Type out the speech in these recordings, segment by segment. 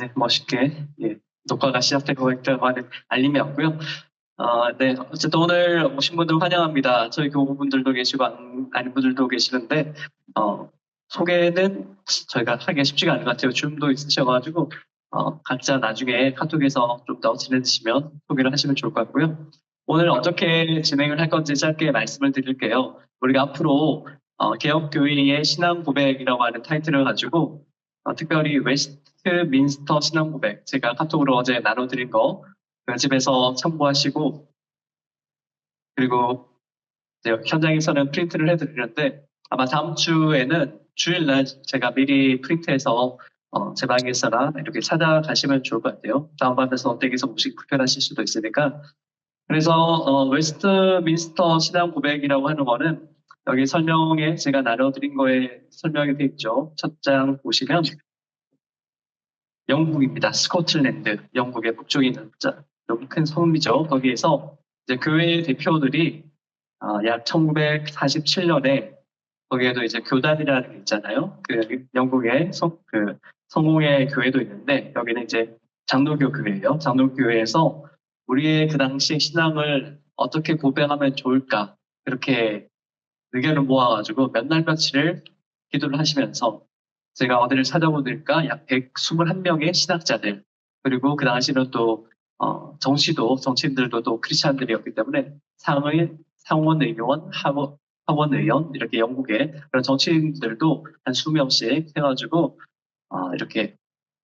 네, 멋있게 녹화가 시작되고 있다고 하는 알림이 왔고요. 네, 어쨌든 오늘 오신 분들 환영합니다. 저희 교우분들도 계시고 아닌 분들도 계시는데 소개는 저희가 하기가 쉽지가 않은 것 같아요. 줌도 있으셔가지고 각자 나중에 카톡에서 좀 더 친해지시면 소개를 하시면 좋을 것 같고요. 오늘 어떻게 진행을 할 건지 짧게 말씀을 드릴게요. 우리가 앞으로 개혁교회의 신앙 고백이라고 하는 타이틀을 가지고 특별히 웨스트민스터 신앙 고백 제가 카톡으로 어제 나눠드린 거 그 집에서 참고하시고 그리고 이제 현장에서는 프린트를 해드리는데 아마 다음 주에는 주일날 제가 미리 프린트해서 제 방에서나 이렇게 찾아가시면 좋을 것 같아요. 다운받아서 댁에서 보시기 불편하실 수도 있으니까. 그래서 웨스트민스터 신앙 고백이라고 하는 거는 여기 설명에 제가 나눠드린 거에 설명이 되어 있죠. 첫 장 보시면 영국입니다. 스코틀랜드, 영국의 북쪽에 있는 좀 큰 섬이죠. 거기에서 이제 교회 대표들이 약 1947년에 거기에도 이제 교단이라는 게 있잖아요. 그 영국의 성공회 교회도 있는데 여기는 이제 장로교 교회예요. 장로교 교회에서 우리의 그 당시 신앙을 어떻게 고백하면 좋을까 이렇게 의견을 모아가지고 몇 날 며칠을 기도를 하시면서 제가 어디를 찾아보니까 약 121명의 신학자들 그리고 그 당시는 또 정치인들도 또 크리스찬들이었기 때문에 상원 의원, 하원 의원 이렇게 영국의 그런 정치인들도 한 수명씩 해가지고 이렇게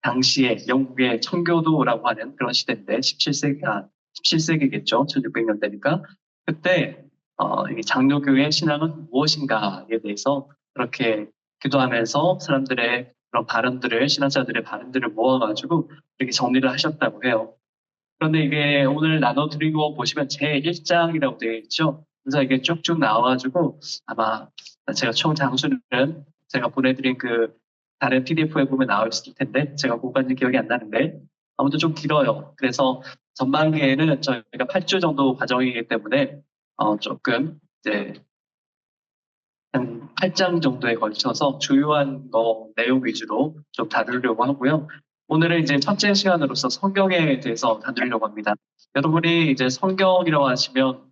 당시에 영국의 청교도라고 하는 그런 시대인데 17세기겠죠. 1600년대니까 그때 이 장로교의 신앙은 무엇인가에 대해서 그렇게 기도하면서 사람들의 그런 발언들을 신학자들의 발언들을 모아가지고 이렇게 정리를 하셨다고 해요. 그런데 이게 오늘 나눠드리고 보시면 제1장이라고 되어 있죠. 그래서 이게 쭉쭉 나와가지고 아마 제가 총 장수는 제가 보내드린 그 다른 PDF에 보면 나와 있을 텐데 제가 공간이 기억이 안 나는데 아무튼 좀 길어요. 그래서 전반기에는 저희가 8주 정도 과정이기 때문에 조금 이제 한 8장 정도에 걸쳐서 주요한 거 내용 위주로 좀 다루려고 하고요. 오늘은 이제 첫째 시간으로서 성경에 대해서 다루려고 합니다. 여러분이 이제 성경이라고 하시면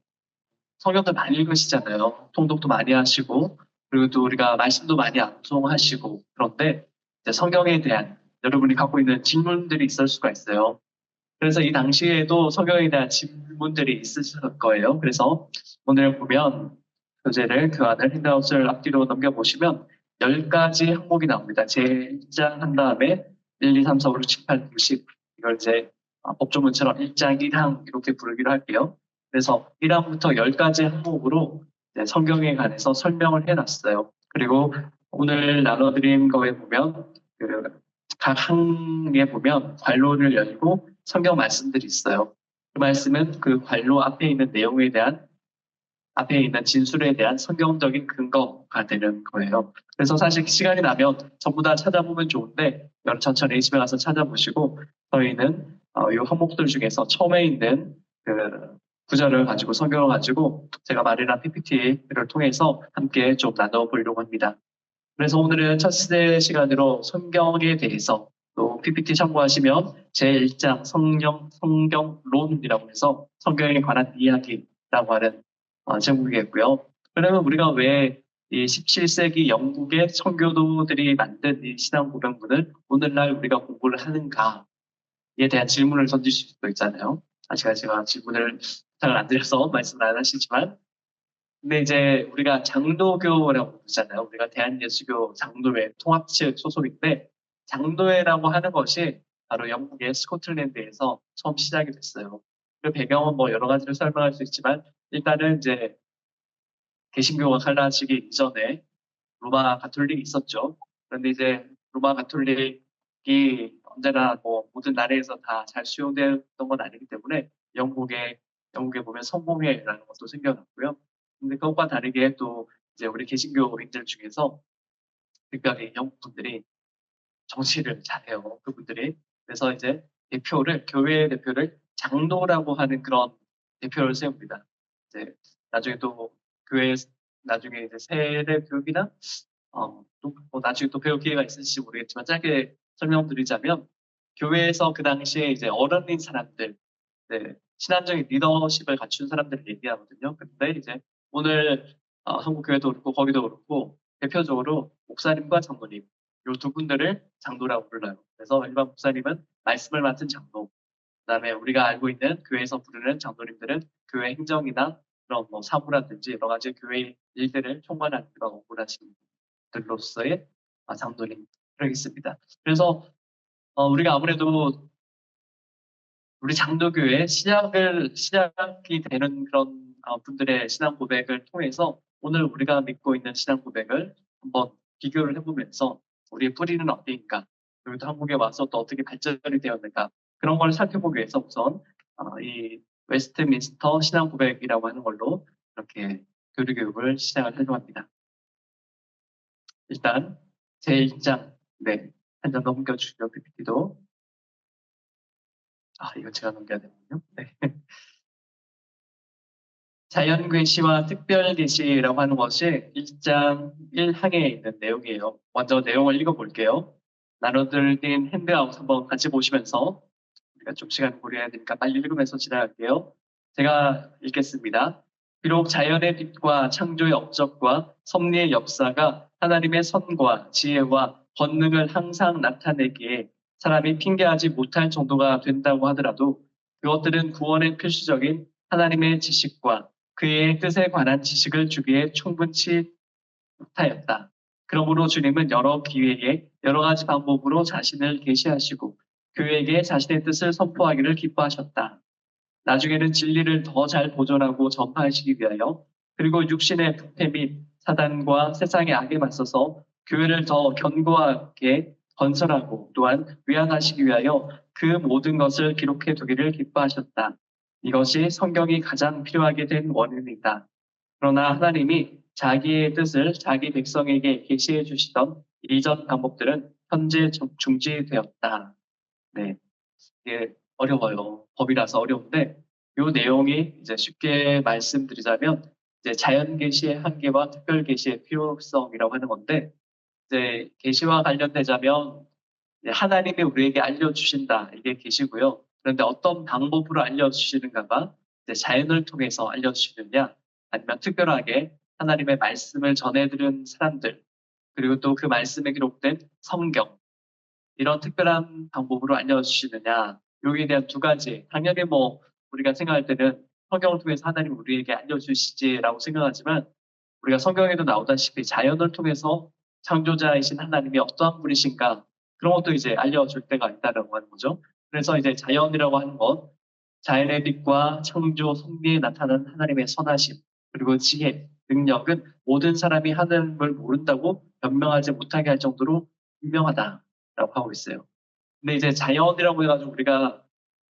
성경도 많이 읽으시잖아요. 통독도 많이 하시고, 그리고 또 우리가 말씀도 많이 암송하시고, 그런데 이제 성경에 대한 여러분이 갖고 있는 질문들이 있을 수가 있어요. 그래서 이 당시에도 성경에 대한 질문들이 있으실 거예요. 그래서 오늘 보면 교재를 교환을 핸드아웃을 앞뒤로 넘겨보시면 10가지 항목이 나옵니다. 제1장 한 다음에 1, 2, 3, 4, 5, 6, 7, 8, 9, 10 이걸 이제 법조문처럼 1장 1항 이렇게 부르기로 할게요. 그래서 1항부터 10가지 항목으로 성경에 관해서 설명을 해놨어요. 그리고 오늘 나눠드린 거에 보면 각 항에 보면 괄호를 열고 성경 말씀들이 있어요. 그 말씀은 그 관로 앞에 있는 내용에 대한 앞에 있는 진술에 대한 성경적인 근거가 되는 거예요. 그래서 사실 시간이 나면 전부 다 찾아보면 좋은데 여러분 천천히 집에 가서 찾아보시고 저희는 이 항목들 중에서 처음에 있는 그 구절을 가지고 성경을 가지고 제가 마련한 PPT를 통해서 함께 좀 나눠보려고 합니다. 그래서 오늘은 첫 시간으로 성경에 대해서 또 PPT 참고하시면 제1장 성경론이라고 해서 성경에 관한 이야기라고 하는 제목이겠고요. 그러면 우리가 왜 이 17세기 영국의 청교도들이 만든 이 신앙 고백문을 오늘날 우리가 공부를 하는가에 대한 질문을 던지실 수도 있잖아요. 아직 제가 질문을 잘 안 드려서 말씀을 안 하시지만 근데 이제 우리가 장로교라고 부르잖아요. 우리가 대한예수교 장로회 통합 측 소속인데 장로회라고 하는 것이 바로 영국의 스코틀랜드에서 처음 시작이 됐어요. 그 배경은 뭐 여러 가지를 설명할 수 있지만 일단은 이제 개신교가 갈라지기 이전에 로마 가톨릭이 있었죠. 그런데 이제 로마 가톨릭이 언제나 뭐 모든 나라에서 다 잘 수용되었던 건 아니기 때문에 영국에 보면 성공회라는 것도 생겨났고요. 근데 그것과 다르게 또 이제 우리 개신교인들 중에서 특별히 영국 분들이 정치를 잘해요. 그분들이. 그래서 이제 교회 대표를 장로라고 하는 그런 대표를 세웁니다. 이제 나중에 또 교회 나중에 이제 세례 교육이나 또 나중에 또 배울 기회가 있을지 모르겠지만 짧게 설명드리자면 교회에서 그 당시에 이제 어른인 사람들, 네, 신앙적인 리더십을 갖춘 사람들을 얘기하거든요. 근데 이제 오늘 한국 교회도 그렇고 거기도 그렇고 대표적으로 목사님과 장로님 요 두 분들을 장로라고 불러요. 그래서 일반 목사님은 말씀을 맡은 장로, 그다음에 우리가 알고 있는 교회에서 부르는 장로님들은 교회 행정이나 그런 뭐 사무라든지 여러 가지 교회 일들을 총괄하는 그런 업무를 하시는 분들로서의 장로님 그러겠습니다. 그래서 우리가 아무래도 우리 장로교회 시작이 되는 그런 분들의 신앙 고백을 통해서 오늘 우리가 믿고 있는 신앙 고백을 한번 비교를 해보면서 우리의 뿌리는 어디인가, 그리고 또 한국에 와서 또 어떻게 발전이 되었는가, 그런 걸 살펴보기 위해서 우선 이 웨스트민스터 신앙 고백이라고 하는 걸로 이렇게 교리 교육을 시작을 하려고 합니다. 일단 제1장, 네, 한 장 넘겨주시죠. PPT도. 이거 제가 넘겨야 되는군요. 네. 자연계시와 특별계시라고 하는 것이 1장 1항에 있는 내용이에요. 먼저 내용을 읽어볼게요. 나눠드린 핸드아웃 한번 같이 보시면서 우리가 좀 시간 고려해야 되니까 빨리 읽으면서 지나갈게요. 제가 읽겠습니다. 비록 자연의 빛과 창조의 업적과 섭리의 역사가 하나님의 선과 지혜와 권능을 항상 나타내기에 사람이 핑계하지 못할 정도가 된다고 하더라도 그것들은 구원의 필수적인 하나님의 지식과 그의 뜻에 관한 지식을 주기에 충분치 못하였다. 그러므로 주님은 여러 기회에 여러 가지 방법으로 자신을 계시하시고 그에게 자신의 뜻을 선포하기를 기뻐하셨다. 나중에는 진리를 더 잘 보존하고 전파하시기 위하여 그리고 육신의 부패 및 사단과 세상의 악에 맞서서 교회를 더 견고하게 건설하고 또한 위안하시기 위하여 그 모든 것을 기록해 두기를 기뻐하셨다. 이것이 성경이 가장 필요하게 된 원인이다. 그러나 하나님이 자기의 뜻을 자기 백성에게 계시해 주시던 이전 방법들은 현재 중지되었다. 네, 이게 어려워요. 법이라서 어려운데 이 내용이 이제 쉽게 말씀드리자면 이제 자연 계시의 한계와 특별 계시의 필요성이라고 하는 건데 이제 계시와 관련되자면 하나님이 우리에게 알려주신다 이게 계시고요. 그런데 어떤 방법으로 알려주시는가가 이제 자연을 통해서 알려주시느냐 아니면 특별하게 하나님의 말씀을 전해들은 사람들 그리고 또 그 말씀에 기록된 성경 이런 특별한 방법으로 알려주시느냐 여기에 대한 두 가지 당연히 뭐 우리가 생각할 때는 성경을 통해서 하나님 우리에게 알려주시지라고 생각하지만 우리가 성경에도 나오다시피 자연을 통해서 창조자이신 하나님이 어떠한 분이신가 그런 것도 이제 알려줄 때가 있다라고 하는 거죠. 그래서 이제 자연이라고 하는 것, 자연의 빛과 창조 섭리에 나타나는 하나님의 선하심 그리고 지혜, 능력은 모든 사람이 하나님을 모른다고 변명하지 못하게 할 정도로 분명하다라고 하고 있어요. 근데 이제 자연이라고 해가지고 우리가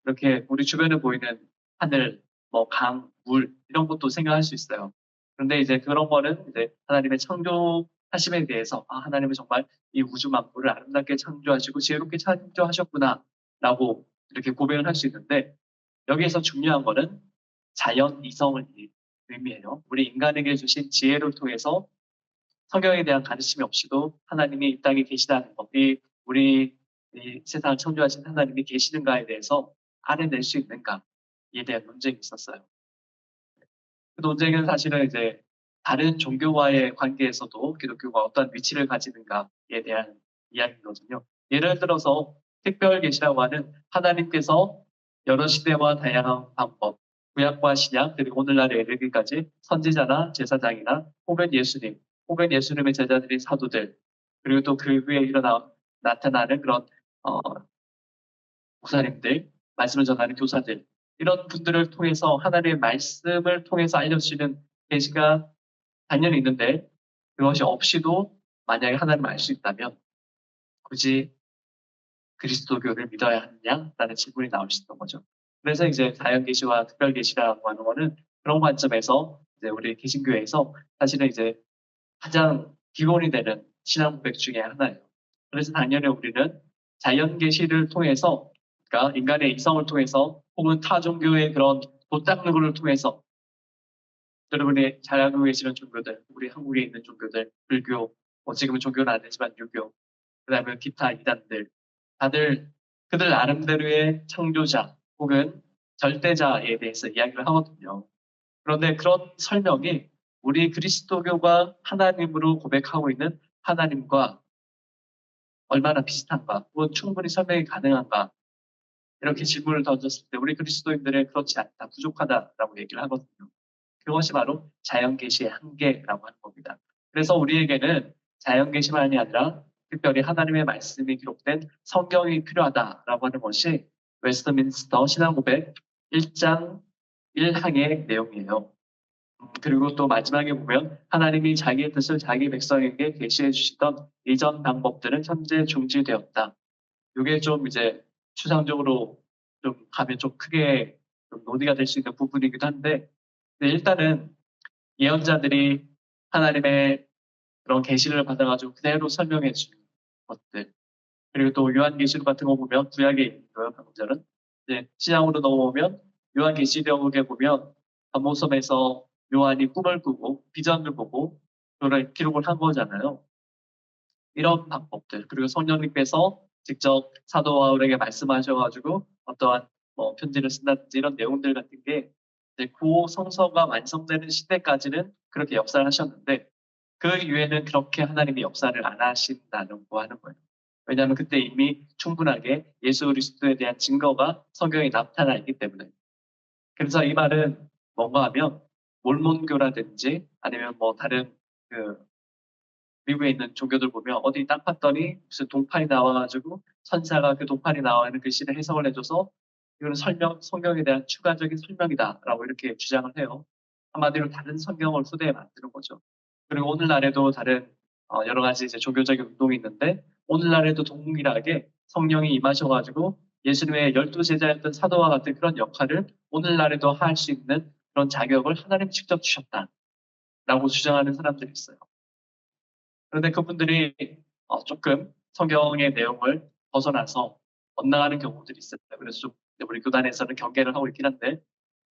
이렇게 우리 주변에 보이는 하늘, 뭐 강, 물 이런 것도 생각할 수 있어요. 그런데 이제 그런 거는 이제 하나님의 창조하심에 대해서 하나님은 정말 이 우주 만물을 아름답게 창조하시고 지혜롭게 창조하셨구나라고 이렇게 고백을 할 수 있는데 여기에서 중요한 거는 자연 이성을 의미해요. 우리 인간에게 주신 지혜를 통해서 성경에 대한 가르침이 없이도 하나님이 이 땅에 계시다는 것, 우리 이 세상을 창조하신 하나님이 계시는가에 대해서 알아낼 수 있는가에 대한 논쟁이 있었어요. 그 논쟁은 사실은 이제 다른 종교와의 관계에서도 기독교가 어떤 위치를 가지는가에 대한 이야기거든요. 예를 들어서 특별 계시라고 하는 하나님께서 여러 시대와 다양한 방법, 구약과 신약 그리고 오늘날에 이르기까지 선지자나 제사장이나 혹은 예수님, 혹은 예수님의 제자들인 사도들 그리고 또 그 후에 나타나는 그런 목사님들, 말씀을 전하는 교사들 이런 분들을 통해서 하나님의 말씀을 통해서 알려주시는 계시가 당연히 있는데 그것이 없이도 만약에 하나님을 알 수 있다면 굳이 그리스도교를 믿어야 하느냐라는 질문이 나올 수 있는 거죠. 그래서 이제 자연계시와 특별계시라고 하는 거는 그런 관점에서 이제 우리 개신교회에서 사실은 이제 가장 기본이 되는 신앙 고백 중에 하나예요. 그래서 당연히 우리는 자연계시를 통해서 그러니까 인간의 이성을 통해서 혹은 타 종교의 그런 도닦는 통해서 여러분이 잘 알고 계시는 종교들, 우리 한국에 있는 종교들, 불교, 지금은 종교는 안 되지만 유교, 그 다음에 기타 이단들, 다들 그들 나름대로의 창조자 혹은 절대자에 대해서 이야기를 하거든요. 그런데 그런 설명이 우리 그리스도교가 하나님으로 고백하고 있는 하나님과 얼마나 비슷한가, 혹은 충분히 설명이 가능한가, 이렇게 질문을 던졌을 때 우리 그리스도인들은 그렇지 않다, 부족하다라고 얘기를 하거든요. 그것이 바로 자연계시의 한계라고 하는 겁니다. 그래서 우리에게는 자연계시만이 아니라 특별히 하나님의 말씀이 기록된 성경이 필요하다라고 하는 것이 웨스트민스터 신앙고백 1장 1항의 내용이에요. 그리고 또 마지막에 보면 하나님이 자기의 뜻을 자기 백성에게 계시해 주시던 이전 방법들은 현재 중지되었다. 이게 좀 이제 추상적으로 좀 가면 좀 크게 좀 논의가 될 수 있는 부분이기도 한데, 근데 일단은 예언자들이 하나님의 그런 계시를 받아가지고 그대로 설명해 주는 것들, 그리고 또 요한계시록 같은 거 보면 구약에 있고요, 방금 전은 이제 신약으로 넘어오면 요한계시록에 보면 모섬에서 요한이 꿈을 꾸고 비전을 보고 그걸 기록을 한 거잖아요. 이런 방법들, 그리고 성령님께서 직접 사도 바울에게 말씀하셔가지고 어떠한 뭐 편지를 쓴다든지 이런 내용들 같은 게 이제 고 성서가 완성되는 시대까지는 그렇게 역사를 하셨는데, 그 이후에는 그렇게 하나님이 역사를 안 하신다는 거 하는 거예요. 왜냐하면 그때 이미 충분하게 예수 그리스도에 대한 증거가 성경에 나타나 있기 때문에. 그래서 이 말은 뭔가 하면 몰몬교라든지 아니면 뭐 다른 그 미국에 있는 종교들 보면 어디 딱 봤더니 무슨 동판이 나와가지고 천사가 그 동판이 나와 있는 글씨를 해석을 해줘서 이거는 성경에 대한 추가적인 설명이다라고 이렇게 주장을 해요. 한마디로 다른 성경을 후대에 만드는 거죠. 그리고 오늘날에도 다른 여러 가지 이제 종교적인 운동이 있는데, 오늘날에도 동일하게 성령이 임하셔가지고 예수님의 12제자였던 사도와 같은 그런 역할을 오늘날에도 할 수 있는 그런 자격을 하나님 직접 주셨다라고 주장하는 사람들이 있어요. 그런데 그분들이 조금 성경의 내용을 벗어나서 엇나가는 경우들이 있어요. 그래서 좀 우리 교단에서는 경계를 하고 있긴 한데,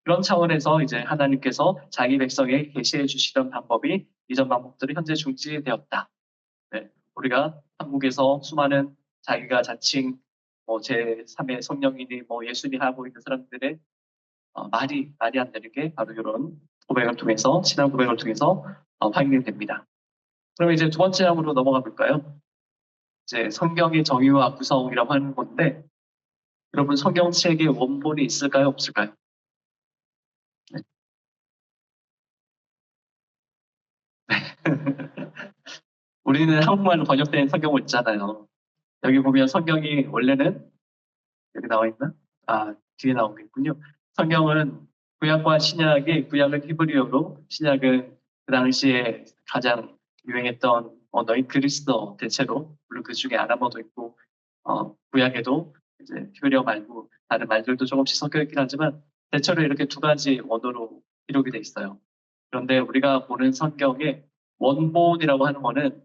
그런 차원에서 이제 하나님께서 자기 백성에게 계시해 주시던 방법이 이전 방법들이 현재 중지되었다. 네. 우리가 한국에서 수많은 자기가 자칭 뭐 제3의 성령이니 뭐 예수니 하고 있는 사람들의 말이 안 되는 게 바로 이런 고백을 통해서, 신앙 고백을 통해서 확인됩니다. 그럼 이제 두 번째 항으로 넘어가 볼까요? 이제 성경의 정의와 구성이라고 하는 건데, 여러분 성경책에 원본이 있을까요? 없을까요? 네. 우리는 한국말로 번역된 성경을 있잖아요. 여기 보면 성경이 원래는 여기 나와 있나? 아, 뒤에 나오겠군요. 성경은 구약과 신약이, 구약은 히브리어로, 신약은 그 당시에 가장 유행했던 언어인 그리스어 대체로, 물론 그 중에 아람어도 있고, 구약에도 이제 히브리어 말고 다른 말들도 조금씩 섞여 있긴 하지만 대체로 이렇게 두 가지 언어로 기록이 돼 있어요. 그런데 우리가 보는 성경의 원본이라고 하는 거는,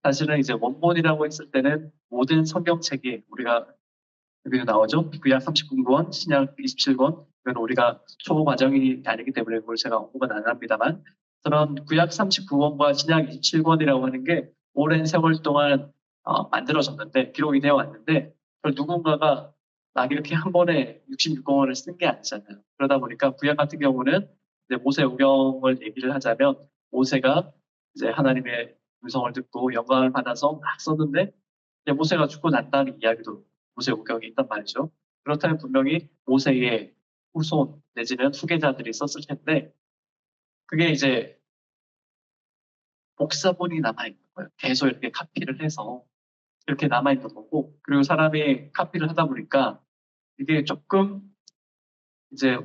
사실은 이제 원본이라고 했을 때는 모든 성경책이 우리가 여기도 나오죠. 구약 39권, 신약 27권. 이건 우리가 초보 과정이 아니기 때문에 그걸 제가 언급은 안 합니다만, 그런 구약 39권과 신약 27권이라고 하는 게 오랜 세월 동안 만들어졌는데, 기록이 되어 왔는데, 그걸 누군가가 막 이렇게 한 번에 66권을 쓴 게 아니잖아요. 그러다 보니까 구약 같은 경우는 이제 모세 오경을 얘기를 하자면, 모세가 이제 하나님의 음성을 듣고 영광을 받아서 막 썼는데, 이제 모세가 죽고 난 다는 이야기도 모세 오경에 있단 말이죠. 그렇다면 분명히 모세의 후손 내지는 후계자들이 썼을 텐데, 그게 이제 복사본이 남아있는 거예요. 계속 이렇게 카피를 해서 이렇게 남아있는 거고, 그리고 사람이 카피를 하다 보니까 이게 조금 이제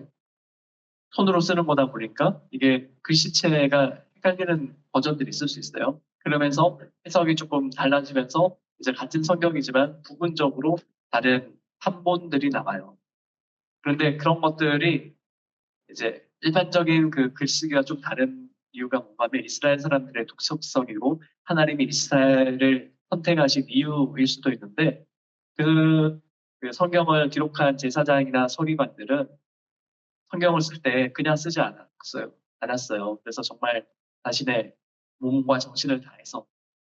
손으로 쓰는 거다 보니까 이게 글씨체가 헷갈리는 버전들이 있을 수 있어요. 그러면서 해석이 조금 달라지면서 이제 같은 성경이지만 부분적으로 다른 판본들이 남아요. 그런데 그런 것들이 이제 일반적인 그 글쓰기가 좀 다른 이유가 뭔가 하면 이스라엘 사람들의 독특성이고 하나님이 이스라엘을 선택하신 이유일 수도 있는데, 그, 그 성경을 기록한 제사장이나 서기관들은 성경을 쓸 때 그냥 쓰지 않았어요. 그래서 정말 자신의 몸과 정신을 다해서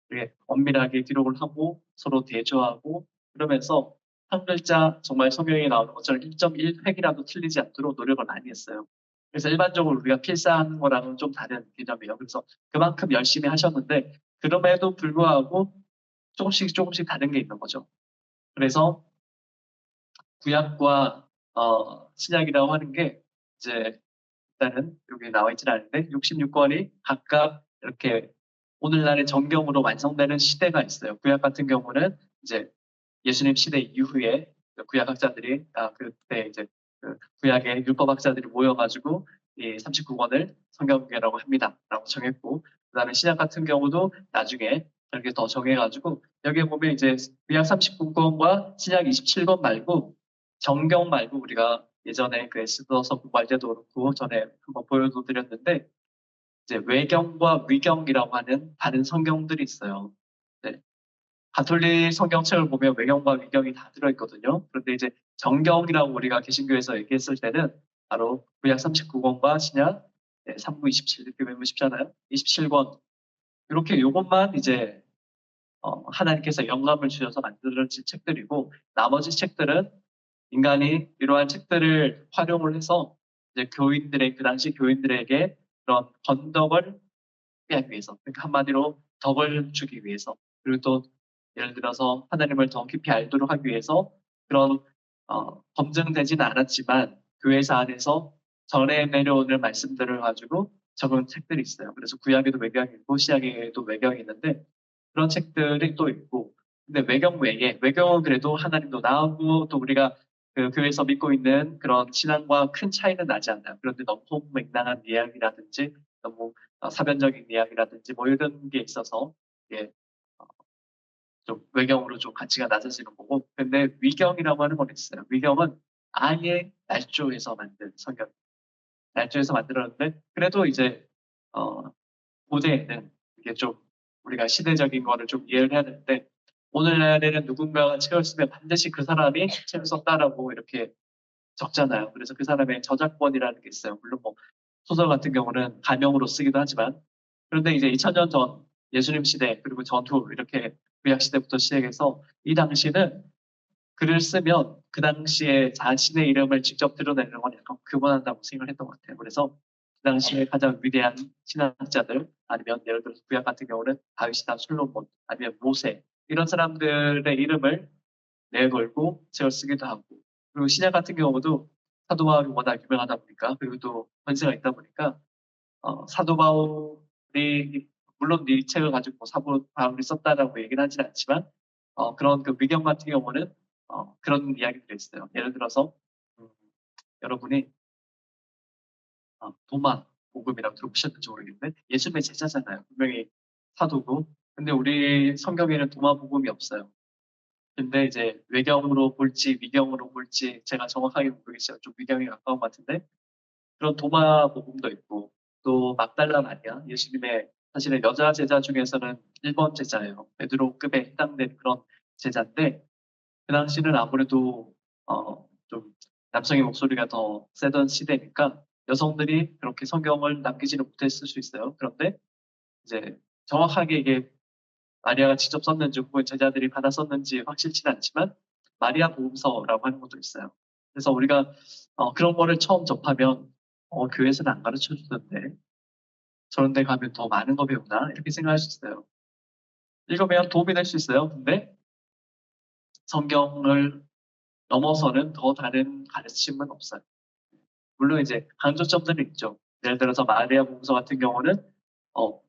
되게 엄밀하게 기록을 하고 서로 대조하고, 그러면서 한 글자 정말 성경에 나오는 것처럼 1.1획이라도 틀리지 않도록 노력을 많이 했어요. 그래서 일반적으로 우리가 필사하는 거랑은 좀 다른 개념이에요. 그래서 그만큼 열심히 하셨는데 그럼에도 불구하고 조금씩 다른 게 있는 거죠. 그래서 구약과 신약이라고 하는 게 이제 일단은 여기 나와 있지는 않은데 66권이 각각 이렇게 오늘날의 정경으로 완성되는 시대가 있어요. 구약 같은 경우는 이제 예수님 시대 이후에 구약학자들이 그때 이제 그 구약의 율법학자들이 모여가지고 이 39권을 성경계라고 합니다라고 정했고 그다음에 신약 같은 경우도 나중에 이렇게 더 정해가지고 여기에 보면 이제 구약 39권과 신약 27권 말고 정경 말고 우리가 예전에 그 에스더서 공부할 때도 그렇고 전에 한번 보여도 드렸는데 이제 외경과 위경이라고 하는 다른 성경들이 있어요. 네. 가톨릭 성경책을 보면 외경과 위경이 다 들어있거든요. 그런데 이제 정경이라고 우리가 개신교에서 얘기했을 때는 바로 구약 39권과 신약 3부 27 이렇게 외우면 쉽잖아요. 27권 이렇게 요것만 이제 하나님께서 영감을 주셔서 만들어진 책들이고 나머지 책들은 인간이 이러한 책들을 활용을 해서 이제 교인들의 그 당시 교인들에게 그런 건덕을 하기 위해서 그러니까 한마디로 덕을 주기 위해서 그리고 또 예를 들어서 하나님을 더 깊이 알도록 하기 위해서 그런 검증되지는 않았지만 교회사 안에서 전해 내려오는 말씀들을 가지고 적은 책들이 있어요. 그래서 구약에도 외경이 있고 신약에도 외경이 있는데 그런 책들이 또 있고 근데 외경 외에 외경은 그래도 하나님도 나오고 또 우리가 그 교회에서 믿고 있는 그런 신앙과 큰 차이는 나지 않나요? 그런데 너무 맹랑한 이야기라든지 너무 사변적인 이야기라든지 뭐 이런 게 있어서 이게 어, 좀 외경으로 좀 가치가 낮아지는 거고 근데 위경이라고 하는 건 있어요. 위경은 아예 날조에서 만든 성경 날조에서 만들었는데 그래도 이제 어, 고대에는 이게 좀 우리가 시대적인 거를 좀 이해를 해야 되는데 오늘날에는 누군가가 책을 쓰면 반드시 그 사람이 책을 썼다라고 이렇게 적잖아요. 그래서 그 사람의 저작권이라는 게 있어요. 물론 뭐 소설 같은 경우는 가명으로 쓰기도 하지만 그런데 이제 2000년 전 예수님 시대 그리고 전후 이렇게 구약 시대부터 시작해서 이 당시는 글을 쓰면 그 당시에 자신의 이름을 직접 드러내는 건 약간 그만한다고 생각을 했던 것 같아요. 그래서 그 당시에 가장 위대한 신학자들 아니면 예를 들어서 구약 같은 경우는 다윗이나 솔로몬 아니면 모세 이런 사람들의 이름을 내걸고 책을 쓰기도 하고 그리고 신약 같은 경우도 사도 바울이 워낙 유명하다 보니까 그리고 또 권세가 있다 보니까 사도 바울이 물론 이 책을 가지고 뭐 사도 바울이 썼다라고 얘기는 하진 않지만 그런 그 위경 같은 경우는 그런 이야기들이 있어요. 예를 들어서 음, 여러분이 도마 복음이라고 들어보셨는지 모르겠는데 예수님의 제자잖아요. 분명히 사도고 근데 우리 성경에는 도마 복음이 없어요. 근데 이제 외경으로 볼지 위경으로 볼지 제가 정확하게 모르겠어요. 좀 위경에 가까운 것 같은데 그런 도마 복음도 있고 또 막달라 마리아 예수님의 사실은 여자 제자 중에서는 1번 제자예요. 베드로급에 해당되는 그런 제자인데 그 당시는 아무래도 좀 남성의 목소리가 더 세던 시대니까 여성들이 그렇게 성경을 남기지는 못했을 수 있어요. 그런데 이제 정확하게 이게 마리아가 직접 썼는지 혹은 제자들이 받아 썼는지 확실치는 않지만 마리아 복음서라고 하는 것도 있어요. 그래서 우리가 그런 거를 처음 접하면 교회에서는 안 가르쳐 주던데 저런 데 가면 더 많은 거 배우나 이렇게 생각할 수 있어요. 읽으면 도움이 될 수 있어요. 근데 성경을 넘어서는 더 다른 가르침은 없어요. 물론 이제 강조점들은 있죠. 예를 들어서 마리아 복음서 같은 경우는 어,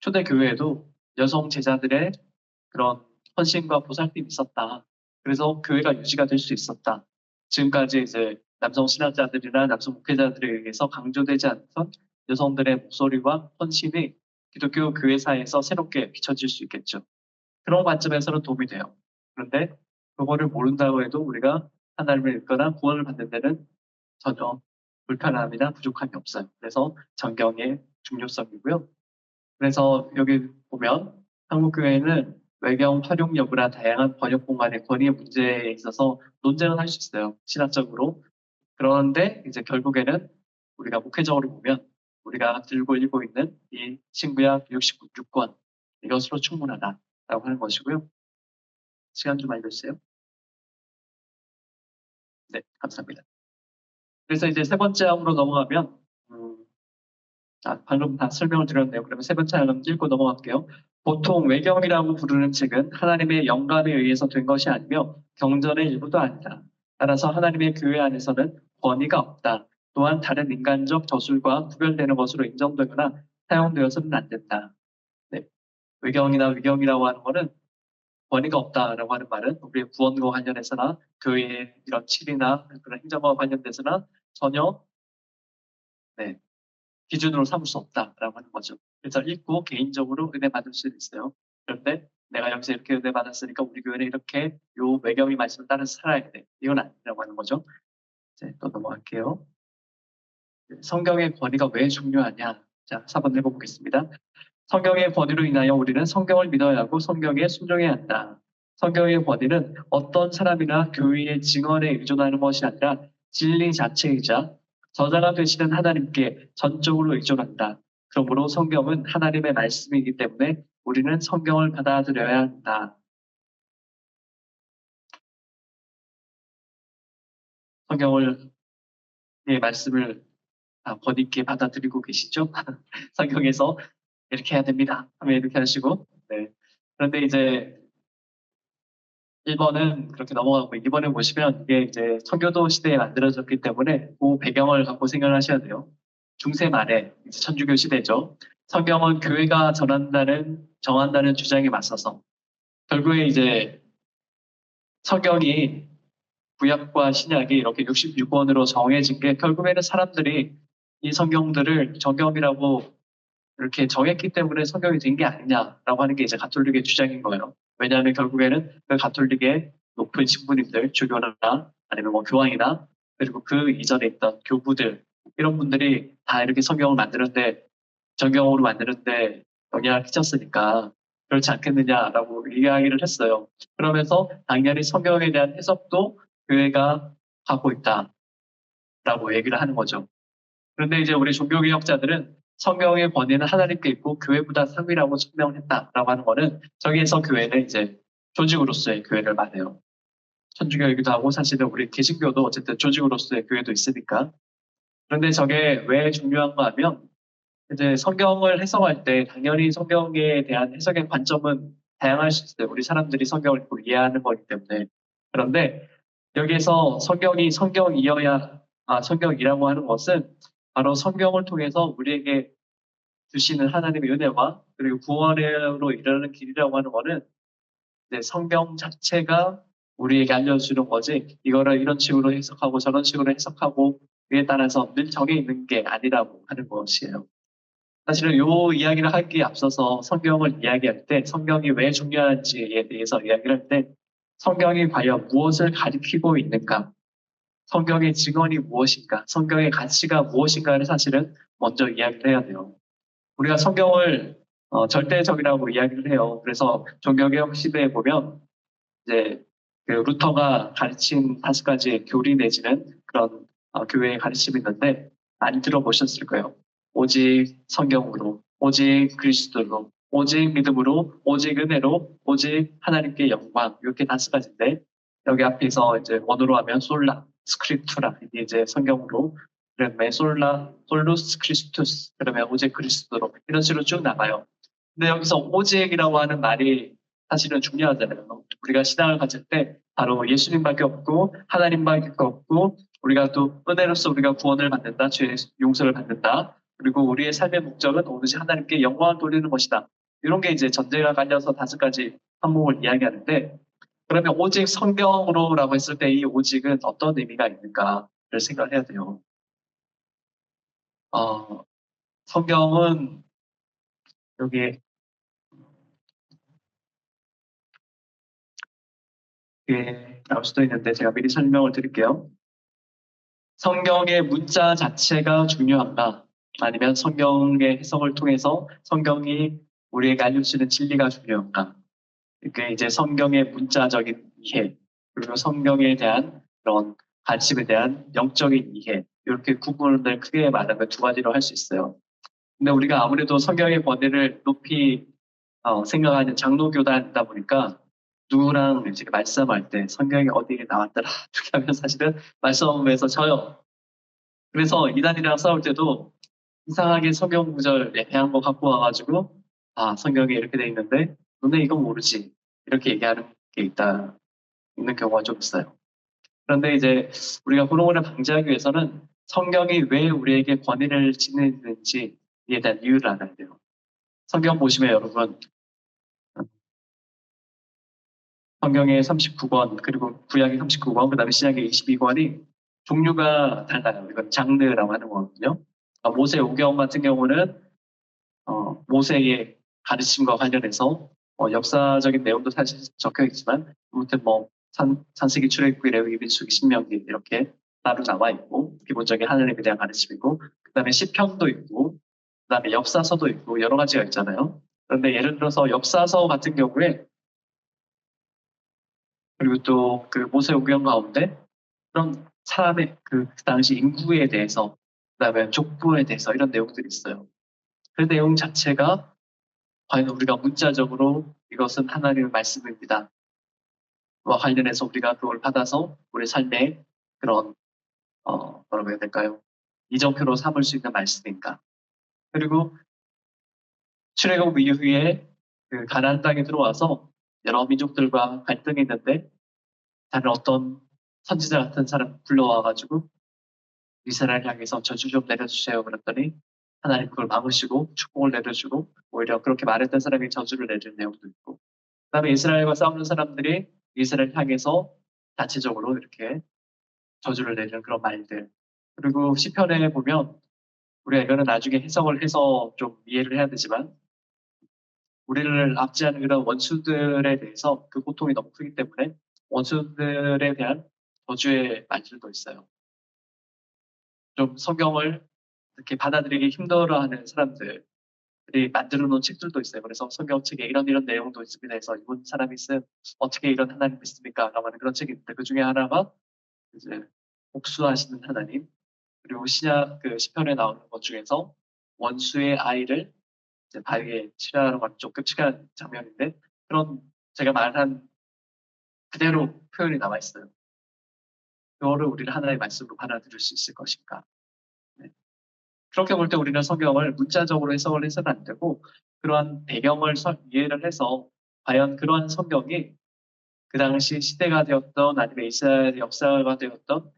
초대 교회에도 여성 제자들의 그런 헌신과 보살핌이 있었다. 그래서 교회가 유지가 될 수 있었다. 지금까지 이제 남성 신학자들이나 남성 목회자들에 의해서 강조되지 않던 여성들의 목소리와 헌신이 기독교 교회사에서 새롭게 비춰질 수 있겠죠. 그런 관점에서는 도움이 돼요. 그런데 그거를 모른다고 해도 우리가 하나님을 읽거나 구원을 받는 데는 전혀 불편함이나 부족함이 없어요. 그래서 정경의 중요성이고요. 그래서 여기 보면 한국교회는 외경 활용 여부나 다양한 번역 공간의 권위의 문제에 있어서 논쟁을 할 수 있어요. 신학적으로. 그런데 이제 결국에는 우리가 목회적으로 보면 우리가 들고 읽고 있는 이 신구약 69권 이것으로 충분하다라고 하는 것이고요. 시간 좀 알려주세요. 네, 감사합니다. 그래서 이제 세 번째 항으로 넘어가면, 방금 다 설명을 드렸네요. 그러면 세 번째 항 읽고 넘어갈게요. 보통 외경이라고 부르는 책은 하나님의 영감에 의해서 된 것이 아니며 경전의 일부도 아니다. 따라서 하나님의 교회 안에서는 권위가 없다. 또한 다른 인간적 저술과 구별되는 것으로 인정되거나 사용되어서는 안 된다. 네. 외경이나 위경이라고 하는 것은 권위가 없다라고 하는 말은 우리의 구원과 관련해서나 교회의 이런 칠이나 그런 행정과 관련돼서나 전혀 네, 기준으로 삼을 수 없다라고 하는 거죠. 그래서 읽고 개인적으로 은혜 받을 수도 있어요. 그런데 내가 여기서 이렇게 은혜 받았으니까 우리 교회는 이렇게 요 외경의 말씀을 따라서 살아야 돼. 이건 아니라고 하는 거죠. 이제 또 넘어갈게요. 성경의 권위가 왜 중요하냐? 자, 4번 읽어보겠습니다. 성경의 권위로 인하여 우리는 성경을 믿어야 하고 성경에 순종해야 한다. 성경의 권위는 어떤 사람이나 교회의 증언에 의존하는 것이 아니라 진리 자체이자 저자가 되시는 하나님께 전적으로 의존한다. 그러므로 성경은 하나님의 말씀이기 때문에 우리는 성경을 받아들여야 한다. 성경을, 의 말씀을 권위 있게 받아들이고 계시죠? 성경에서 이렇게 해야 됩니다. 하면 이렇게 하시고, 네. 그런데 이제 1번은 그렇게 넘어가고 2번에 보시면 이게 이제 청교도 시대에 만들어졌기 때문에 그 배경을 갖고 생각을 하셔야 돼요. 중세 말에 이제 천주교 시대죠. 성경은 교회가 정한다는 주장에 맞서서 결국에 이제 성경이 구약과 신약이 이렇게 66권으로 정해진 게 결국에는 사람들이 이 성경들을 정경이라고 이렇게 정했기 때문에 성경이 된 게 아니냐라고 하는 게 이제 가톨릭의 주장인 거예요. 왜냐하면 결국에는 그 가톨릭의 높은 신부님들, 주교나 아니면 뭐 교황이나 그리고 그 이전에 있던 교부들 이런 분들이 다 이렇게 성경을 만드는데 정경으로 만드는데 영향을 끼쳤으니까 그렇지 않겠느냐라고 이야기를 했어요. 그러면서 당연히 성경에 대한 해석도 교회가 하고 있다라고 얘기를 하는 거죠. 그런데 이제 우리 종교개혁자들은 성경의 권위는 하나님께 있고 교회보다 상위라고 설명을 했다라고 하는 거는 저기에서 교회는 이제 조직으로서의 교회를 말해요. 천주교이기도 하고 사실은 우리 개신교도 어쨌든 조직으로서의 교회도 있으니까. 그런데 저게 왜 중요한가 하면 이제 성경을 해석할 때 당연히 성경에 대한 해석의 관점은 다양할 수 있어요. 우리 사람들이 성경을 읽고 이해하는 거기 때문에. 그런데 여기에서 성경이라고 하는 것은 바로 성경을 통해서 우리에게 주시는 하나님의 은혜와 그리고 구원으로 이르는 길이라고 하는 것은 이제 성경 자체가 우리에게 알려주는 거지 이거를 이런 식으로 해석하고 저런 식으로 해석하고 그에 따라서 늘 정해 있는 게 아니라고 하는 것이에요. 사실은 이 이야기를 하기에 앞서서 성경을 이야기할 때 성경이 왜 중요한지에 대해서 이야기를 할 때 성경이 과연 무엇을 가리키고 있는가 성경의 증언이 무엇인가, 성경의 가치가 무엇인가를 사실은 먼저 이야기를 해야 돼요. 우리가 성경을 절대적이라고 이야기를 해요. 그래서 종교개혁 시대에 보면 이제 그 루터가 가르친 5가지 교리 내지는 그런 교회의 가르침이 있는데 많이 들어보셨을 거예요. 오직 성경으로, 오직 그리스도로, 오직 믿음으로, 오직 은혜로, 오직 하나님께 영광 이렇게 5가지인데 여기 앞에서 이제 원어로 하면 솔라, 스크립투라 이게 이제 성경으로 그러면 솔루스 크리스투스 그러면 오직 그리스도로 이런 식으로 쭉 나가요. 근데 여기서 오직이라고 하는 말이 사실은 중요하잖아요. 우리가 신앙을 가질 때 바로 예수님밖에 없고 하나님밖에 없고 우리가 또 은혜로서 우리가 구원을 받는다, 죄의 용서를 받는다. 그리고 우리의 삶의 목적은 오로지 하나님께 영광을 돌리는 것이다. 이런 게 이제 전제가 깔려서 5가지 항목을 이야기하는데 그러면 오직 성경으로라고 했을 때 이 오직은 어떤 의미가 있는가를 생각을 해야 돼요. 성경은 여기 나올 수도 있는데 제가 미리 설명을 드릴게요. 성경의 문자 자체가 중요한가? 아니면 성경의 해석을 통해서 성경이 우리에게 알려주는 진리가 중요한가? 그게 이제 성경의 문자적인 이해, 그리고 성경에 대한 그런 관심에 대한 영적인 이해, 이렇게 구분을 크게 말하면 2가지로 할 수 있어요. 근데 우리가 아무래도 성경의 권위를 높이 생각하는 장로교단이다 보니까 누구랑 이제 말싸움할 때 성경이 어디에 나왔더라 이렇게 하면 사실은 말싸움에서 져요. 그래서 이단이랑 싸울 때도 이상하게 성경 구절 애매한 거 갖고 와가지고 아 성경에 이렇게 돼 있는데 너네 이건 모르지 이렇게 얘기하는 게 있는 경우가 좀 있어요. 그런데 이제 우리가 그런 거를 방지하기 위해서는 성경이 왜 우리에게 권위를 지니는지에 대한 이유를 알아야 돼요. 성경 보시면 여러분 성경의 39권 그리고 구약의 39권 그다음에 신약의 22권이 종류가 달라요. 이건 장르라고 하는 거거든요. 모세 오경 같은 경우는 모세의 가르침과 관련해서 역사적인 내용도 사실 적혀 있지만 아무튼 뭐 창세기, 출애굽기, 레위기, 민수기, 신명기 이렇게 따로 나와 있고 기본적인 하나님에 대한 가르침이고 그다음에 시편도 있고 그다음에 역사서도 있고 여러 가지가 있잖아요. 그런데 예를 들어서 역사서 같은 경우에 그리고 또 그 모세오경 가운데 그런 사람의 그 당시 인구에 대해서 그다음에 족보에 대해서 이런 내용들이 있어요. 그 내용 자체가 과연 우리가 문자적으로 이것은 하나님의 말씀입니다. 와 관련해서 우리가 그걸 받아서 우리 삶에 그런 뭐라고 해야 될까요? 이정표로 삼을 수 있는 말씀인가? 그리고 출애굽 이후에 그 가나안 땅에 들어와서 여러 민족들과 갈등이 있는데 다른 어떤 선지자 같은 사람 불러와가지고 이스라엘 향해서 저주 좀 내려주세요. 그랬더니 하나님 그걸 막으시고 축복을 내려주고 오히려 그렇게 말했던 사람이 저주를 내리는 내용도 있고 그다음에 이스라엘과 싸우는 사람들이 이스라엘 향해서 자체적으로 이렇게 저주를 내리는 그런 말들 그리고 시편에 보면 우리가 이거는 나중에 해석을 해서 좀 이해를 해야 되지만 우리를 압제하는 그런 원수들에 대해서 그 고통이 너무 크기 때문에 원수들에 대한 저주의 말들도 있어요. 좀 성경을 이렇게 받아들이기 힘들어하는 사람들이 만들어 놓은 책들도 있어요. 그래서 성경책에 이런 내용도 있습니다 해서 이분 사람이 쓴 어떻게 이런 하나님 믿습니까? 라고 하는 그런 책이 있는데 그 중에 하나가 이제 복수하시는 하나님 그리고 신약 그 시편에 나오는 것 중에서 원수의 아이를 이제 바위에 치라는 건 좀 끔찍한 장면인데 그런 제가 말한 그대로 표현이 나와 있어요. 그거를 우리는 하나의 말씀으로 받아들일 수 있을 것인가? 네. 그렇게 볼 때 우리는 성경을 문자적으로 해석을 해서는 안 되고 그러한 배경을 이해를 해서 과연 그러한 성경이 그 당시 시대가 되었던 아니면 이스라엘의 역사가 되었던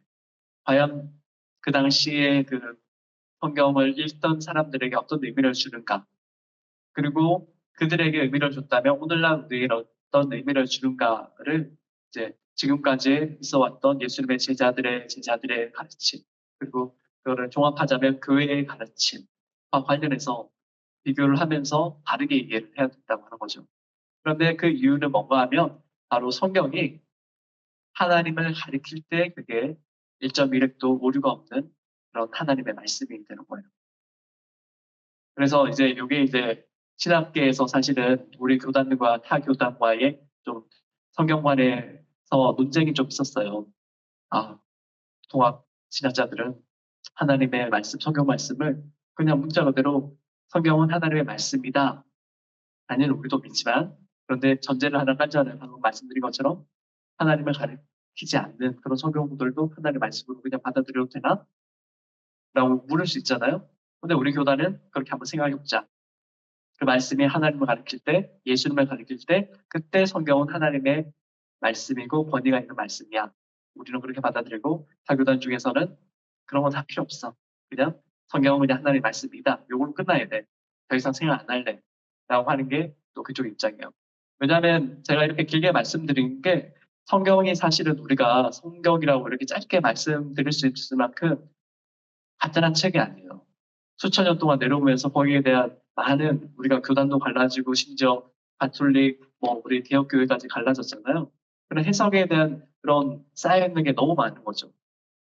과연 그 당시에 그 성경을 읽던 사람들에게 어떤 의미를 주는가 그리고 그들에게 의미를 줬다면 오늘날 우리에게 어떤 의미를 주는가를 이제 지금까지 있어왔던 예수님의 제자들의 가르침 그리고 그거를 종합하자면 교회의 가르침과 관련해서 비교를 하면서 다르게 이해를 해야 된다고 하는 거죠. 그런데 그 이유는 뭔가 하면 바로 성경이 하나님을 가리킬 때 그게 1.1획도 오류가 없는 그런 하나님의 말씀이 되는 거예요. 그래서 이제 이게 이제 신학계에서 사실은 우리 교단과 타 교단과의 좀 성경관에서 논쟁이 좀 있었어요. 아, 통합 신학자들은 하나님의 말씀, 성경 말씀을 그냥 문자 그대로 성경은 하나님의 말씀이다. 아니는 우리도 믿지만 그런데 전제를 하나 깔자는 방금 말씀드린 것처럼 하나님을 가리키지 않는 그런 성경들도 하나님의 말씀으로 그냥 받아들여도 되나? 라고 물을 수 있잖아요. 근데 우리 교단은 그렇게 한번 생각해 보자. 그 말씀이 하나님을 가리킬 때, 예수님을 가리킬 때, 그때 성경은 하나님의 말씀이고 권위가 있는 말씀이야. 우리는 그렇게 받아들이고, 사교단 중에서는 그런 건 다 필요 없어. 그냥 성경은 그냥 하나님의 말씀이다. 요걸로 끝나야 돼. 더 이상 생각 안 할래. 라고 하는 게 또 그쪽 입장이에요. 왜냐하면 제가 이렇게 길게 말씀드린 게 성경이 사실은 우리가 성경이라고 이렇게 짧게 말씀드릴 수 있을 만큼 간단한 책이 아니에요. 수천 년 동안 내려오면서 거기에 대한 많은 우리가 교단도 갈라지고 심지어 가톨릭 뭐 우리 개혁교회까지 갈라졌잖아요. 그런 해석에 대한 그런 쌓여있는 게 너무 많은 거죠.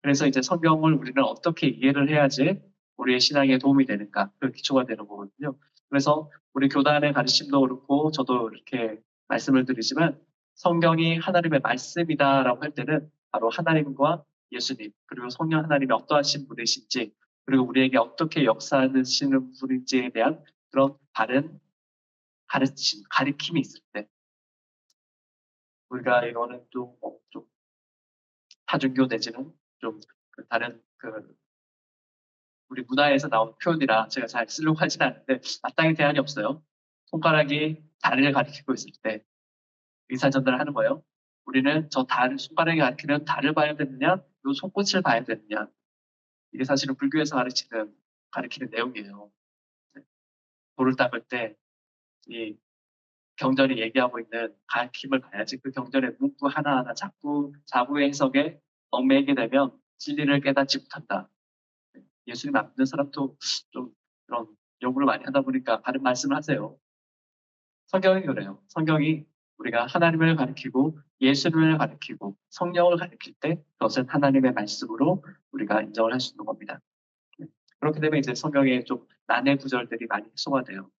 그래서 이제 성경을 우리는 어떻게 이해를 해야지 우리의 신앙에 도움이 되는가 그 기초가 되는 거거든요. 그래서 우리 교단의 가르침도 그렇고 저도 이렇게 말씀을 드리지만 성경이 하나님의 말씀이다라고 할 때는 바로 하나님과 예수님 그리고 성령 하나님이 어떠하신 분이신지 그리고 우리에게 어떻게 역사하시는 분인지에 대한 그런 다른 가르침, 가리킴이 있을 때 우리가 이거는 좀 다중교 내지는 좀 다른 우리 문화에서 나온 표현이라 제가 잘 쓰려고 하진 않는데 마땅히 대안이 없어요. 손가락이 다리를 가리키고 있을 때 의사 전달을 하는 거예요. 우리는 저 손가락이 가리키는 달을 봐야 되느냐, 요 손꽃을 봐야 되느냐. 이게 사실은 불교에서 가리키는 내용이에요. 네. 돌을 닦을 때 이 경전이 얘기하고 있는 가르침을 봐야지 그 경전의 문구 하나하나 자부의 해석에 얽매이게 되면 진리를 깨닫지 못한다. 예수님 안 믿는 사람도 좀 그런 요구를 많이 하다 보니까 다른 말씀을 하세요. 성경이 그래요. 성경이 우리가 하나님을 가리키고 예수님을 가리키고 성령을 가리킬 때 그것은 하나님의 말씀으로 우리가 인정을 할 수 있는 겁니다. 그렇게 되면 이제 성경에 좀 난해 구절들이 많이 해소가 돼요.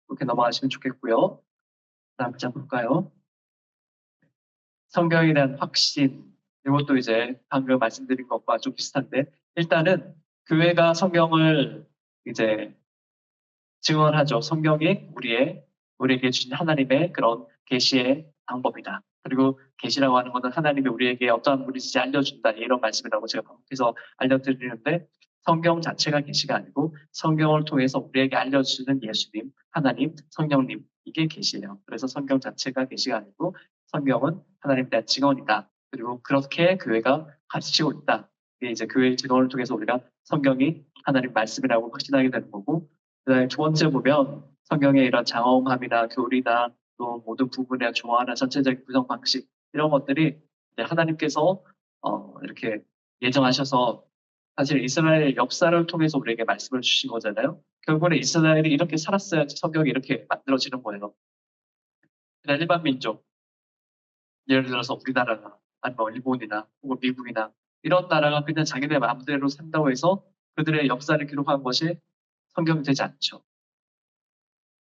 그렇게 넘어가시면 좋겠고요. 다음 장 볼까요? 성경에 대한 확신, 이것도 이제 방금 말씀드린 것과 좀 비슷한데, 일단은 교회가 성경을 이제 증언하죠. 성경이 우리에게 주신 하나님의 그런 계시의 방법이다. 그리고 계시라고 하는 것은 하나님이 우리에게 어떠한 분이신지 알려준다. 이런 말씀이라고 제가 반복해서 알려드리는데 성경 자체가 계시가 아니고 성경을 통해서 우리에게 알려주시는 예수님, 하나님, 성령님 이게 계시예요. 그래서 성경 자체가 계시가 아니고 성경은 하나님에 대한 증언이다. 그리고 그렇게 교회가 가르치고 있다. 이게 이제 교회의 증언을 통해서 우리가 성경이 하나님 말씀이라고 확신하게 되는 거고 그다음에 두 번째 보면 성경의 이런 장엄함이나 교리나 또 모든 부분의 조화나 전체적인 구성 방식 이런 것들이 이제 하나님께서 이렇게 예정하셔서 사실 이스라엘 역사를 통해서 우리에게 말씀을 주신 거잖아요. 결국은 이스라엘이 이렇게 살았어야지 성경이 이렇게 만들어지는 거예요. 그냥 일반 민족, 예를 들어서 우리나라나 아니면 일본이나 혹은 미국이나 이런 나라가 그냥 자기네 마음대로 산다고 해서 그들의 역사를 기록한 것이 성경이 되지 않죠.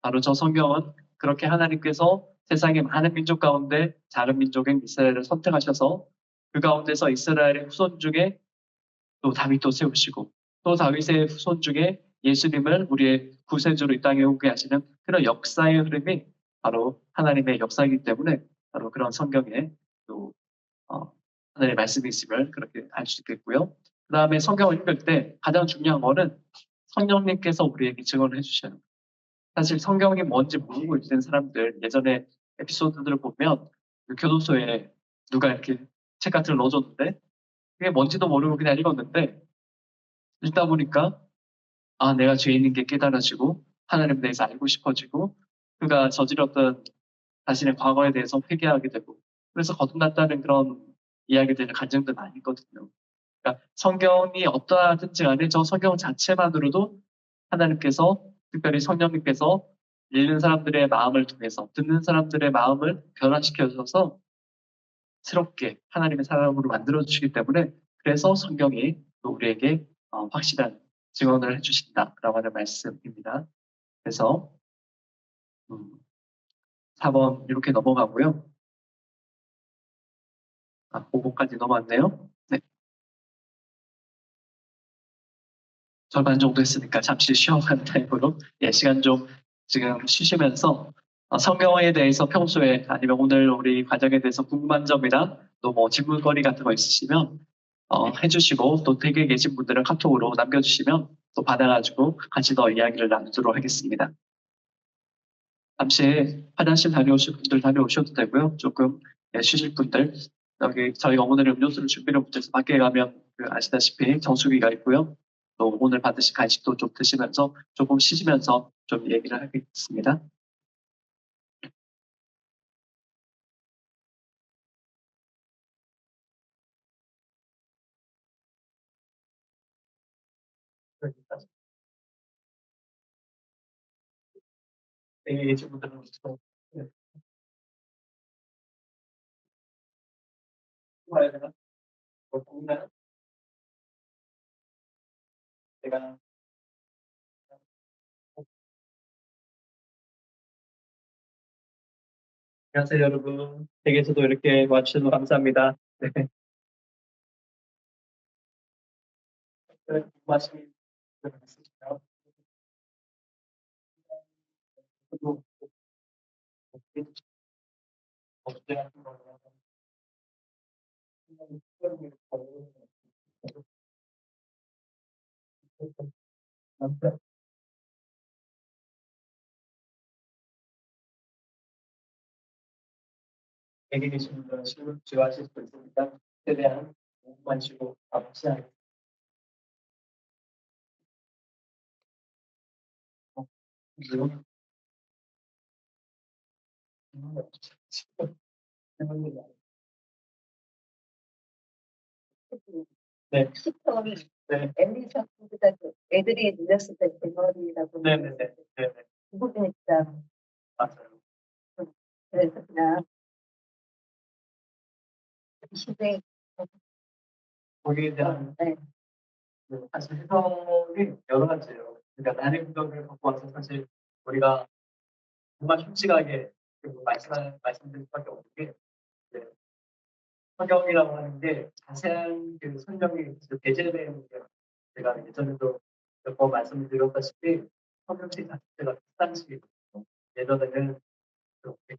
바로 저 성경은 그렇게 하나님께서 세상의 많은 민족 가운데 작은 민족인 이스라엘을 선택하셔서 그 가운데서 이스라엘의 후손 중에 또 다윗도 세우시고 또 다윗의 후손 중에 예수님을 우리의 구세주로 이 땅에 오게 하시는 그런 역사의 흐름이 바로 하나님의 역사이기 때문에 바로 그런 성경에 또 하나님의 말씀이 있음을 그렇게 알 수 있겠고요. 그 다음에 성경을 읽을 때 가장 중요한 거는 성령님께서 우리에게 증언을 해주셔요. 사실 성경이 뭔지 모르고 있는 사람들 예전에 에피소드들을 보면 그 교도소에 누가 이렇게 책 같은 걸 넣어줬는데 그게 뭔지도 모르고 그냥 읽었는데 읽다 보니까 아 내가 죄인인 게 깨달아지고 하나님에 대해서 알고 싶어지고 그가 저질렀던 자신의 과거에 대해서 회개하게 되고 그래서 거듭났다는 그런 이야기들 간증들 많이 있거든요. 그러니까 성경이 어떠하든지 간에 저 성경 자체만으로도 하나님께서 특별히 성령님께서 읽는 사람들의 마음을 통해서 듣는 사람들의 마음을 변화시켜 주셔서 새롭게 하나님의 사람으로 만들어 주시기 때문에 그래서 성경이 또 우리에게 확실한 증언을 해주신다라고 하는 말씀입니다. 그래서 4번 이렇게 넘어가고요. 5번까지 넘어왔네요. 네, 절반 정도 했으니까 잠시 쉬어가는 타입으로 시간 좀 지금 쉬시면서 성경에 대해서 평소에 아니면 오늘 우리 과정에 대해서 궁금한 점이나 또 뭐 질문거리 같은 거 있으시면 해주시고 또 댁에 계신 분들은 카톡으로 남겨주시면 또 받아가지고 같이 더 이야기를 나누도록 하겠습니다. 잠시 화장실 다녀오실 분들 다녀오셔도 되고요. 조금 쉬실 분들 여기 저희가 오늘 음료수를 준비를 못해서 밖에 가면 아시다시피 정수기가 있고요. 또 오늘 받으신 간식도 좀 드시면서 조금 쉬시면서 좀 얘기를 하겠습니다. 댁에 계신 분들은 네, 와야 되나? 뭐 보이나요? 제가 안녕하세요 여러분. 댁에서도 이렇게 와주셔서 감사합니다. 네. 말씀이 있으시죠? 저도 범죄 같은 거는 여기 계신 분들은 실물 지화하실 수 있으니까 최대한 몸만 쉬고 아프지 않게 물론 네, 시점이 네, 앤디션보다 애들이 눌렸을 때 대머리라고 네네네, 네네, 그 부분이 진짜 맞아요. 그래서 그냥 이 시대에 거기에 대한 네. 사실 해석이 여러 가지예요. 그러니까 나의 구경을 갖고 와서 사실 우리가 정말 솔직하게 말씀드릴 수밖에 없는 게 이제 성경이라고 하는 게 자세한 그 설명이 배제되는 게 제가 예전에도 몇 번 말씀드렸다시피 성경책 자체가 비싼 식이거든요. 예전에는 그렇게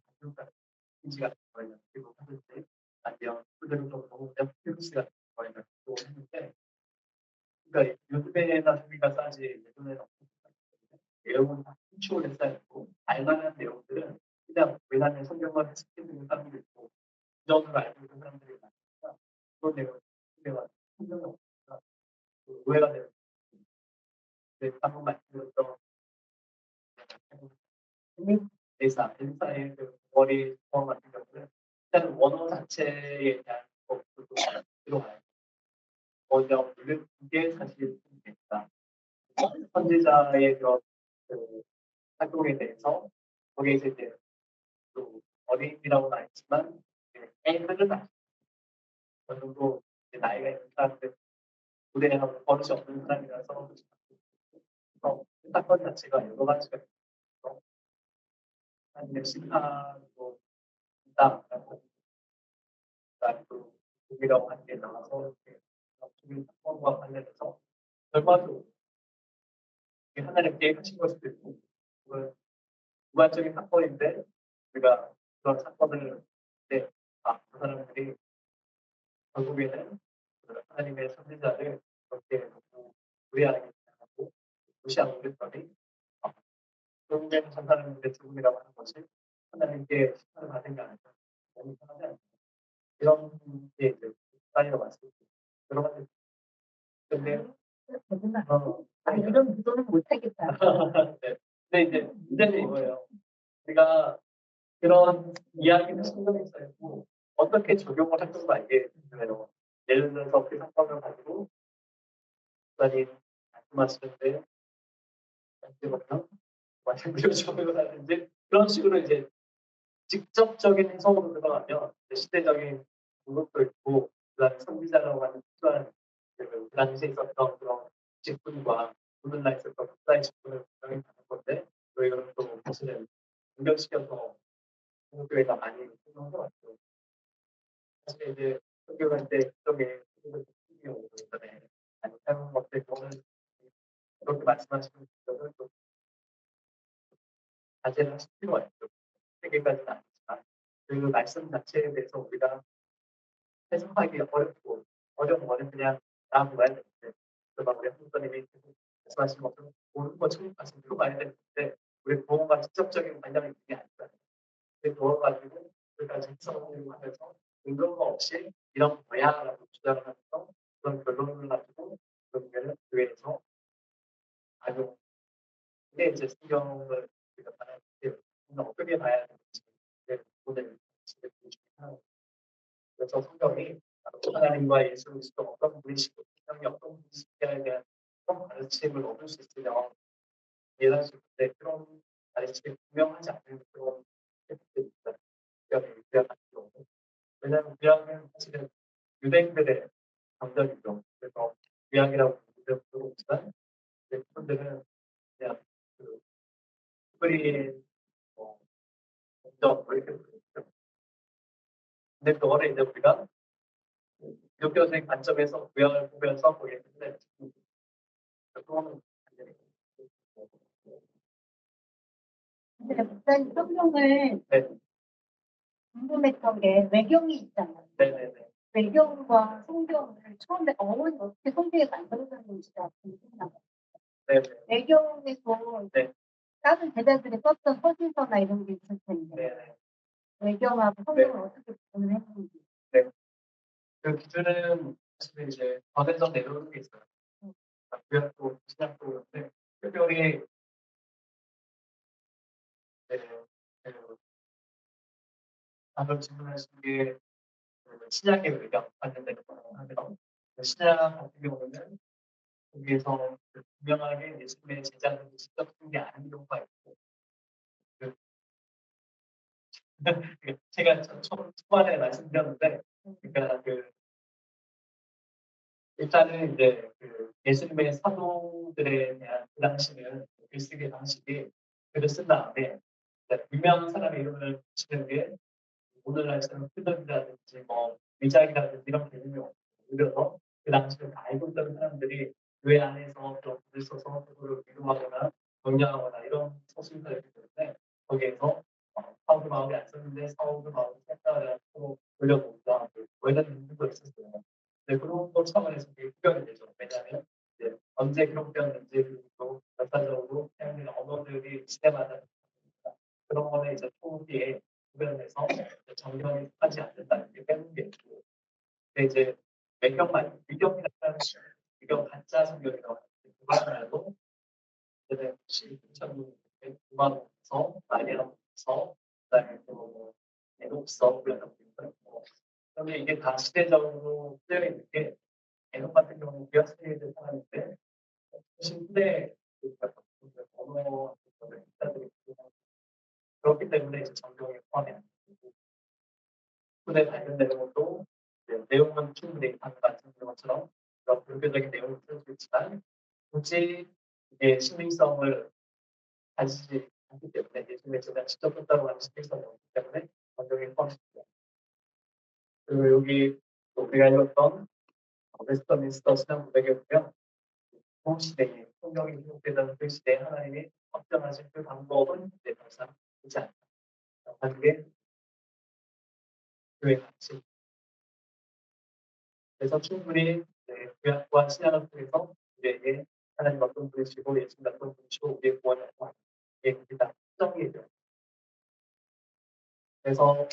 인지 같은 거를 그리고 하는데 아니면 그대로 좀 먹으면 필루스 같은 거를 또 했는데 그러니까 요즘에나 저희가 싸지 예전에는 내용은 다 추출을 쌓였고 알만한 내용들은 그냥 왜냐하면 성경만 해석해주는 사람도 있고 부정을 알고 있는 사람들이 많으니까 그런 내용을 내가 성경이 없으니까 오해가 되는 방금 말씀드렸던 엘사의 그 머리 포함 같은 경우는 일단 원어 자체에 대한 것도 들어가요. 먼저 이게 사실 됩니다. 선지자의 그런 그 활동에 대해서 거기에 이제 또 어린이라고는 아니지만 애들은 아직 어느 정도 나이가 있는 사람들 무대하고 버릇이 없는 사람이라서 사건 자체가 여러 가지가 있어서 아니면 심판도 있다라고 또 독이라고 하는 게 나와서 독일 사건과 관련해서 결과도 하나님 계획하신 것일 수도 있고 그건 주관적인 사건인데 우리가 그런 사건을 이제 그 사람들이 결국에는 하나님의 선지자를 그렇게 너무 무례하게 생각하고 무시하고 그랬더니 결국에는 전 사람들의 죽음이라고 하는 것이 하나님께 심판을 받은 게 아닐까 너무 이상하지 않나요? 이런 게 이제 쌓여 왔을 때 여러 가지 근데 이런 구도는 못하겠다. 네. 근데 이제 문제는 이거예요. 우리가 그런 이야기를 신경을 써야 고 어떻게 적용을 할 건가 이게 중요해요. 예를 들어서 그 사건을 가지고 목사님 말씀하시는데 잠시만요. 말씀드려 적용을 하든지 그런 식으로 이제 직접적인 해석으로 들어가면 시대적인 공급도 있고 그다음에 선지자라고 하는 특수한 그 당시에 있었던 그런 직분과 오늘날 있었던 국가의 직분을 분명히 받는 건데 저희는 또 사실은 연결시켜서 공교회가 많이 생각한 것 같아요. 사실 이제 학교갈 때 그쪽에 오고 있잖아요. 아니 사용한 것들 그거는 그렇게 말씀하시는 분들은 좀 자제를 하실 필요가 있죠. 세계까지는 아니지만 그 말씀 자체에 대해서 우리가 해석하기 어렵고 어려운 거는 그냥 나 봐야 되는데 그만 우리 한국사님이 말씀하신 것처럼 모르는 것처럼 말씀 들어봐야 되는데 우리 부모가 직접적인 관념이 있는 게 아니잖아요. 그 부모가지고 그까지 해석을 하면서 근거가 없이 이런 거야라고 주장을 하면서 그런 결론을 가지고 결국에는 교회에서 아주 이게 이제 성경을 우리가 봐야 돼요. 어떻게 봐야 되는지 모델을 하는 그래서 성경이 하나님과 예수 그리스도 어떤 분이시고 성경이 어떤 분이시냐에 대한 그런 가르침을 얻을 수 있으면 예단식 때 그런 가르침이 분명하지 않은 그런 책들이 있어요. 구약 같은 경우 왜냐하면 구약은 사실은 유대인들의 감정이죠. 그래서 구약이라고 부르지만 그분들은 그냥 그 특별히 뭐 공정 뭐 이렇게 부르죠. 근데 그거를 이제 우리가 기독교적인 관점에서 구약을 보면서 거기에 근데 그거는 완전히 근데 목사님 성경을 네. 궁금했던 게 외경이 있잖아요. 네네네. 외경과 성경을 처음에 어원이 어떻게 성경에 만들어졌는지가 궁금해요. 네네. 외경에서 네. 다른 제자들이 썼던 서신서나 이런 게 있을 텐데 네네. 외경하고 성경을 어떻게 구분을 했는지. 그 기준은 사실 이제 과대적 내려오는 게 있어요. 구약도 신약도 그런데 특별히 그 방금 질문하신 게 신약의 외경 관련된 거라고 하면 신약 같은 경우는 거기에서 분명하게 예수님의 제자들이 직접 쓴 게 아닌 경우가 있고 그 제가 초반에 말씀드렸는데 그러니까 일단은 이제 예수님의 사도들에 대한 그 당시는 글쓰기 방식이 글을 쓴 다음에 유명한 사람의 이름을 붙이는 게 오늘날처럼 표적이라든지 뭐 위작이라든지 이런 개념이 없고 오히려 그 당시에 다 알고 있던 사람들이 교회 안에서 그런 글을 써서 그거를 위로하거나 격려하거나 이런 서술들이기 때문에 거기에서 사우드 마을이 안 썼는데 사우드 마을이 생각을 하고 돌려보기도 하고 이런 일도 있었어요. 네, 그런 것 차원에서 되게 구별이 되죠. 왜냐하면 이제 언제 기록되었는지 그리고 역사적으로 사용된 언어들이 시대마다 그런 거는 이제 초기에 구별해서 정경이 하지 않는다 이렇게 빼는 게 있고, 근데 이제 외경만 위경이라는 위경 가짜 성경이라고 하는데 그거야말로 이제 1900서 마리아서 그다음에 또 에녹서 이런 것들 그런데 이게 다 시대적으로 쓰여 있는 게 에녹 같은 경우는 구약 시대의 사람인데 훨씬 후대 언어 기사들이 그렇기 때문에 이제 정경에 포함이 안 되고 후대 발견되는 것도 내용은 충분히 방금 말씀드린 것처럼 그런 불교적인 내용을 쓸 수 있지만 굳이 이게 신빙성을 가지지 않기 때문에 예수님의 제가 직접 썼다고 하는 신빙성이 없기 때문에 정경에 포함시킵니다. 그리고 여기 우리가 읽었던 웨스터민스터 신앙 고백에 보면 그 시대에 성경이 기록되던 그 시대에 하나님이 확정하신 그 방법은 이제 더 이상 되지 않다. 하는 게 교회 가치. 그래서 충분히 구약과 신약을 통해서 우리에게 하나님 어떤 분이시고 예수님 어떤 분이시고 우리의 구원을 하고 이게 우리가 확정이 돼요. 그래서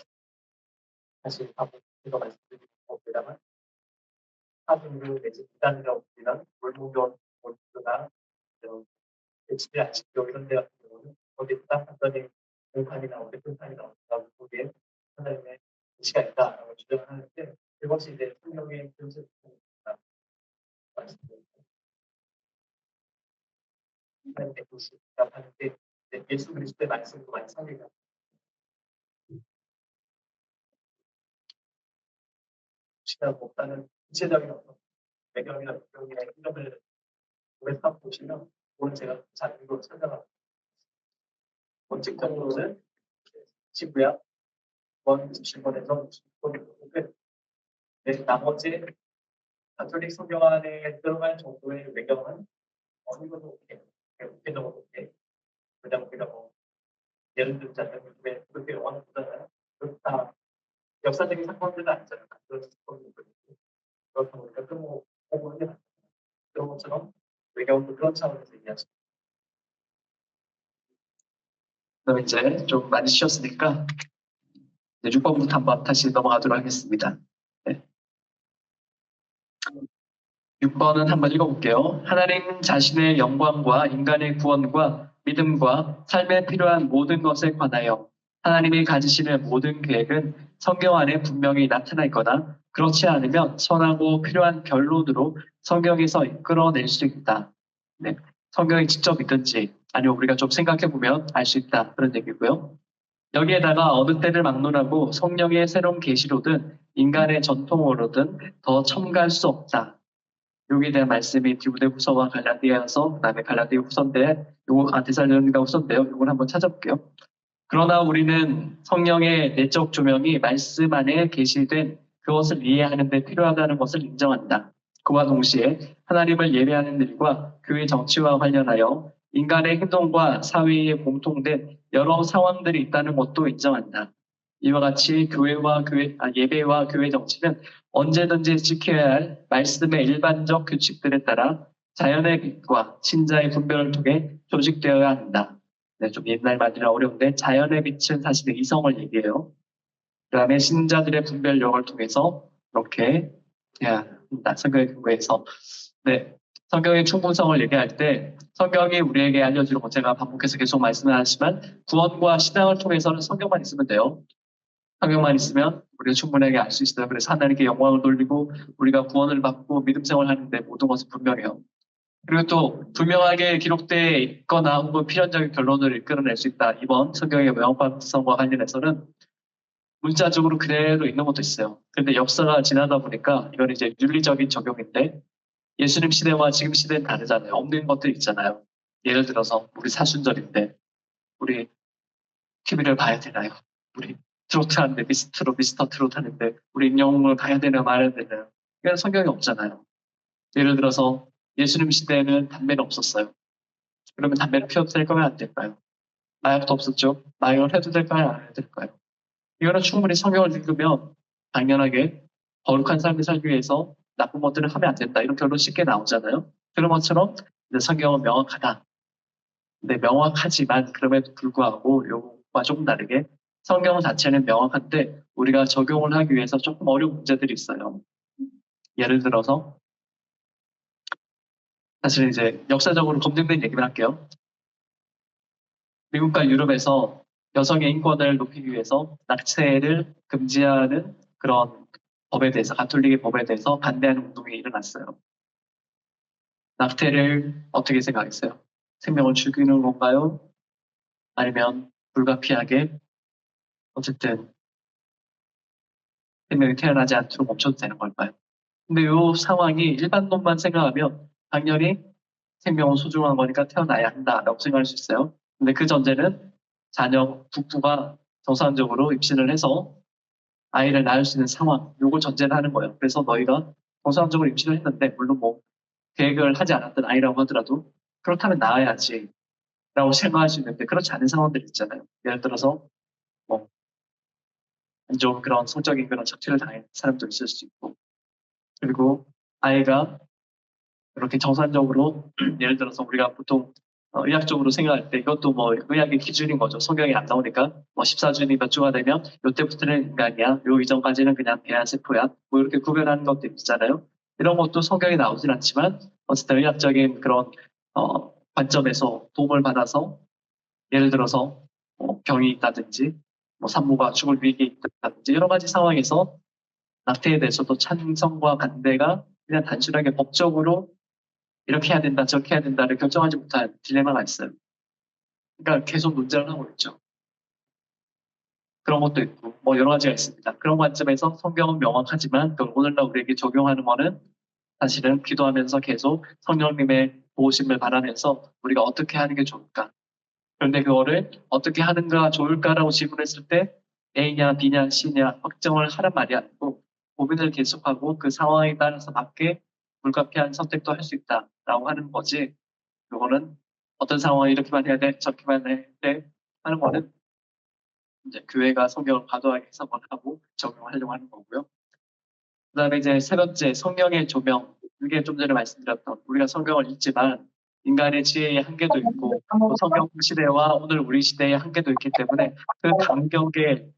다시 한번 제가 말씀드리는 겁니다만 사중류 내지 이단이라고 불리는 물무교 원수나 HB 안식교 이런 데 같은 경우는 거기에 딱 한번이 공판이 나오는데 공판이 나온다고 거기에 하나님의 계시가 있다라고 주장을 하는데 그것이 이제 성경의 교수입니다. 말씀드립니다. 하나님의 계시라고 하는데 예수 그리스도의 말씀도 많이 성경이 시다고 없다는 구체적인 어떤 배경이나 배경이나 흐름을 오래 딱 보시면 오늘 제가 잘 이거 설명합니다. 원칙적으로는 지구야 원 90번에서 60번 나머지 가톨릭 성경 안에 들어갈 정도의 외경은 어느 정도 개정도 오케이. 그냥 우리가 뭐 예를 들자면 요즘에 그렇게 영화를 보잖아요. 그렇다 역사적인 사건들은 아니잖아요. 그런 사건들도 있고 그렇다 보니까 그런 거 보는 게 맞아요. 그런 것처럼 외경도 그런 차원에서 이해하시죠. 그럼 이제 좀 많이 쉬었으니까 6번부터 한번 다시 넘어가도록 하겠습니다. 네. 6번은 한번 읽어볼게요. 하나님 자신의 영광과 인간의 구원과 믿음과 삶에 필요한 모든 것에 관하여 하나님이 가지시는 모든 계획은 성경 안에 분명히 나타나 있거나 그렇지 않으면 선하고 필요한 결론으로 성경에서 이끌어낼 수 있다. 네. 성경이 직접 있든지 아니면 우리가 좀 생각해보면 알 수 있다. 그런 얘기고요. 여기에다가 어느 때를 막론하고 성령의 새로운 계시로든 인간의 전통으로든 더 첨가할 수 없다. 여기에 대한 말씀이 디모데후서와 갈라디아서, 그다음에 갈라디아 후서인데, 데살로니가 후서인데요. 이걸 한번 찾아볼게요. 그러나 우리는 성령의 내적 조명이 말씀 안에 계시된 그것을 이해하는 데 필요하다는 것을 인정한다. 그와 동시에 하나님을 예배하는 일과 교회 정치와 관련하여 인간의 행동과 사회에 공통된 여러 상황들이 있다는 것도 인정한다. 이와 같이 예배와 교회 정치는 언제든지 지켜야 할 말씀의 일반적 규칙들에 따라 자연의 빛과 신자의 분별을 통해 조직되어야 한다. 네, 좀 옛날 말이라 어려운데 자연의 빛은 사실 이성을 얘기해요. 그 다음에 신자들의 분별력을 통해서 이렇게 해야 한다. 성경의 근거에서. 네, 성경의 충분성을 얘기할 때 성경이 우리에게 알려주는 것 제가 반복해서 계속 말씀하지만 구원과 신앙을 통해서는 성경만 있으면 돼요. 성경만 있으면 우리가 충분하게 알 수 있어요. 그래서 하나님께 영광을 돌리고 우리가 구원을 받고 믿음 생활을 하는데 모든 것은 분명해요. 그리고 또 분명하게 기록되어 있거나 혹은 필연적인 결론을 이끌어낼 수 있다. 이번 성경의 명확성과 관련해서는 문자적으로 그대로 있는 것도 있어요. 그런데 역사가 지나다 보니까 이건 이제 윤리적인 적용인데 예수님 시대와 지금 시대는 다르잖아요. 없는 것들 있잖아요. 예를 들어서 우리 사순절인데 우리 TV를 봐야 되나요? 우리 트로트 하는데 미스터 트로트 하는데 우리 임영웅을 봐야 되나 말아야 되나요? 이건 성경이 없잖아요. 예를 들어서 예수님 시대에는 담배는 없었어요. 그러면 담배를 피워도 될까요? 안 될까요? 마약도 없었죠. 마약을 해도 될까요? 안 해도 될까요? 이거는 충분히 성경을 읽으면 당연하게 거룩한 삶을 살기 위해서 나쁜 것들을 하면 안 된다. 이런 결론 쉽게 나오잖아요. 그런 것처럼 이제 성경은 명확하다. 근데 명확하지만 그럼에도 불구하고 요거와 조금 다르게 성경 자체는 명확한데 우리가 적용을 하기 위해서 조금 어려운 문제들이 있어요. 예를 들어서 사실 이제 역사적으로 검증된 얘기를 할게요. 미국과 유럽에서 여성의 인권을 높이기 위해서 낙태를 금지하는 그런 법에 대해서 가톨릭의 법에 대해서 반대하는 운동이 일어났어요. 낙태를 어떻게 생각했어요? 생명을 죽이는 건가요? 아니면 불가피하게 어쨌든 생명이 태어나지 않도록 멈춰도 되는 걸까요? 근데 이 상황이 일반론만 생각하면 당연히 생명은 소중한 거니까 태어나야 한다라고 생각할 수 있어요. 근데 그 전제는 부부가 정상적으로 임신을 해서 아이를 낳을 수 있는 상황, 요걸 전제를 하는 거예요. 그래서 너희가 정상적으로 임신을 했는데, 물론 뭐 계획을 하지 않았던 아이라고 하더라도 그렇다면 낳아야지 라고 생각할 수 있는데 그렇지 않은 상황들이 있잖아요. 예를 들어서 뭐 안 좋은 그런 성적인 그런 착취를 당한 사람도 있을 수 있고 그리고 아이가 이렇게 정상적으로 예를 들어서 우리가 보통 의학적으로 생각할 때 이것도 뭐 의학의 기준인 거죠. 성경이 안 나오니까 뭐 14주니 몇 주가 되면 요때부터는 인간이야. 요 이전까지는 그냥 배아세포야. 뭐 이렇게 구별하는 것도 있잖아요. 이런 것도 성경에 나오진 않지만 어쨌든 의학적인 그런 관점에서 도움을 받아서 예를 들어서 병이 있다든지 뭐 산모가 죽을 위기에 있다든지 여러 가지 상황에서 낙태에 대해서도 찬성과 반대가 그냥 단순하게 법적으로 이렇게 해야 된다, 저렇게 해야 된다를 결정하지 못한 딜레마가 있어요. 그러니까 계속 논쟁을 하고 있죠. 그런 것도 있고, 뭐 여러 가지가 있습니다. 그런 관점에서 성경은 명확하지만 그걸 오늘날 우리에게 적용하는 거는 사실은 기도하면서 계속 성령님의 도우심을 바라면서 우리가 어떻게 하는 게 좋을까? 그런데 그거를 어떻게 하는가 좋을까라고 질문했을 때 A냐, B냐, C냐 확정을 하란 말이 아니고 고민을 계속하고 그 상황에 따라서 맞게 불가피한 선택도 할 수 있다라고 하는 거지. 그거는 어떤 상황에 이렇게만 해야 돼, 저렇게만 해야 돼 하는 거는 이제 교회가 성경을 과도하게 해석을 하고 적용하려고 하는 거고요. 그다음에 이제 세 번째 성령의 조명. 이게 좀 전에 말씀드렸던 우리가 성경을 읽지만 인간의 지혜의 한계도 있고 또 성경 시대와 오늘 우리 시대의 한계도 있기 때문에 그 간격의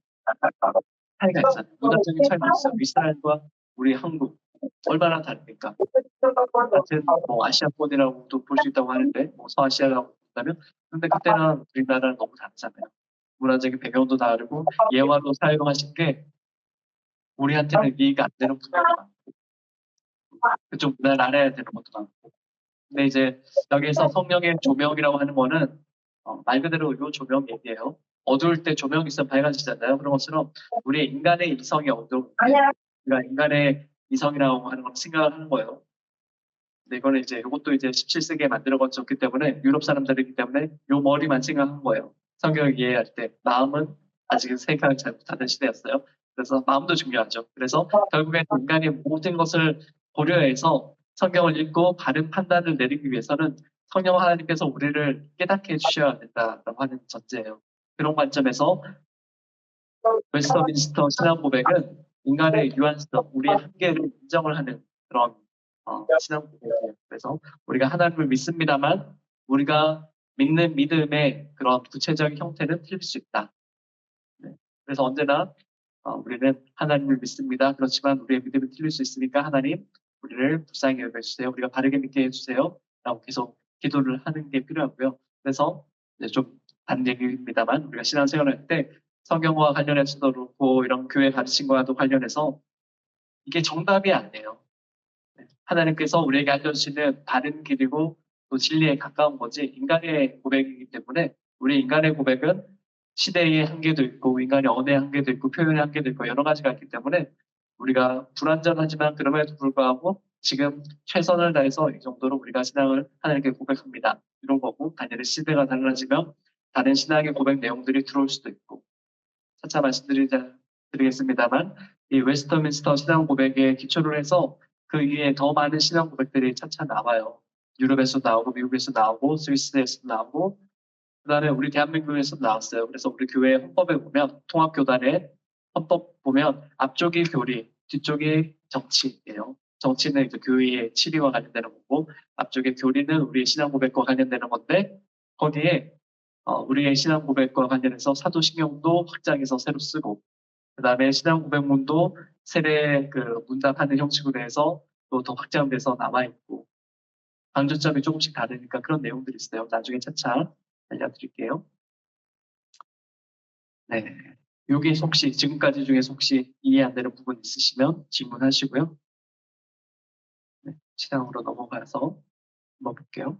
차이가 있잖아요. 문화적인 차이도 있어요. 이스라엘과 우리 한국 얼마나 다릅니까? 같은 뭐 아시아권이라고도 볼 수 있다고 하는데 뭐 서아시아라고 본다면 근데 그때는 우리나라는 너무 다르잖아요. 문화적인 배경도 다르고 예화도 사용하신 게 우리한테는 이해가 안 되는 부분도 많고 그쪽 문화를 알아야 되는 것도 많고 근데 이제 여기에서 성령의 조명이라고 하는 거는 말 그대로 요 조명 얘기예요. 어두울 때 조명이 있으면 밝아지잖아요. 그런 것처럼 우리 인간의 이성이 어두울 때 우리가 인간의 이성이라고 하는 걸 생각을 하는 거예요. 근데 이거는 이제 이것도 이제 17세기에 만들어졌기 때문에 유럽 사람들이기 때문에 요 머리만 생각한 거예요. 성경을 이해할 때 마음은 아직은 생각을 잘 못하는 시대였어요. 그래서 마음도 중요하죠. 그래서 결국엔 인간의 모든 것을 고려해서 성경을 읽고 바른 판단을 내리기 위해서는 성령 하나님께서 우리를 깨닫게 해주셔야 된다라고 하는 전제예요. 그런 관점에서 웨스터민스터 신앙 고백은 인간의 유한성, 우리의 한계를 인정을 하는 그런 신앙 고백이에요. 그래서 우리가 하나님을 믿습니다만 우리가 믿는 믿음의 그런 구체적인 형태는 틀릴 수 있다. 네. 그래서 언제나 우리는 하나님을 믿습니다. 그렇지만 우리의 믿음이 틀릴 수 있으니까 하나님 우리를 불쌍히 여겨주세요. 우리가 바르게 믿게 해주세요. 라고 계속 기도를 하는 게 필요하고요. 그래서 이제 좀 다른 얘기입니다만 우리가 신앙생활을 할 때 성경과 관련해서도 그렇고 이런 교회 가르침과도 관련해서 이게 정답이 아니에요. 네. 하나님께서 우리에게 알려주시는 바른 길이고 또 진리에 가까운 거지 인간의 고백이기 때문에 우리 인간의 고백은 시대의 한계도 있고 인간의 언어의 한계도 있고 표현의 한계도 있고 여러 가지가 있기 때문에 우리가 불완전하지만 그럼에도 불구하고 지금 최선을 다해서 이 정도로 우리가 신앙을 하나님께 고백합니다. 이런 거고 단연히 시대가 달라지면 다른 신앙의 고백 내용들이 들어올 수도 있고 차차 말씀드리겠습니다만 이 웨스터민스터 신앙 고백에 기초를 해서 그 위에 더 많은 신앙 고백들이 차차 나와요. 유럽에서 나오고 미국에서 나오고 스위스에서 나오고 그다음에 우리 대한민국에서도 나왔어요. 그래서 우리 교회 헌법에 보면 통합교단의 헌법 보면 앞쪽이 교리, 뒤쪽이 정치예요. 정치는 이제 교회의 치리와 관련되는 거고 앞쪽에 교리는 우리의 신앙 고백과 관련되는 건데 거기에 우리의 신앙 고백과 관련해서 사도신경도 확장해서 새로 쓰고 그다음에 신앙 고백문도 세례 그 문답하는 형식으로 해서 또 더 확장돼서 남아 있고 강조점이 조금씩 다르니까 그런 내용들이 있어요. 나중에 차차 알려드릴게요. 네. 여기 혹시 지금까지 중에서 혹시 이해 안 되는 부분 있으시면 질문하시고요. 네, 시간으로 넘어가서 한번 볼게요.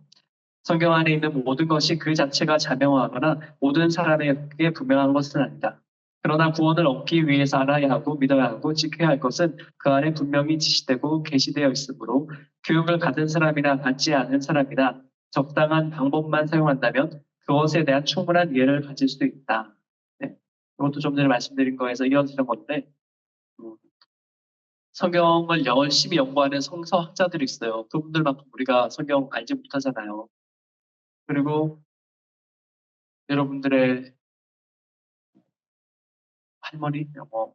성경 안에 있는 모든 것이 그 자체가 자명하거나 모든 사람에게 분명한 것은 아니다. 그러나 구원을 얻기 위해서 알아야 하고 믿어야 하고 지켜야 할 것은 그 안에 분명히 지시되고 계시되어 있으므로 교육을 받은 사람이나 받지 않은 사람이나 적당한 방법만 사용한다면 그것에 대한 충분한 이해를 가질 수 있다. 네. 이것도 좀 전에 말씀드린 거에서 이어지는 건데 음, 성경을 열심히 연구하는 성서학자들이 있어요. 그분들만큼 우리가 성경 알지 못하잖아요. 그리고 여러분들의 할머니,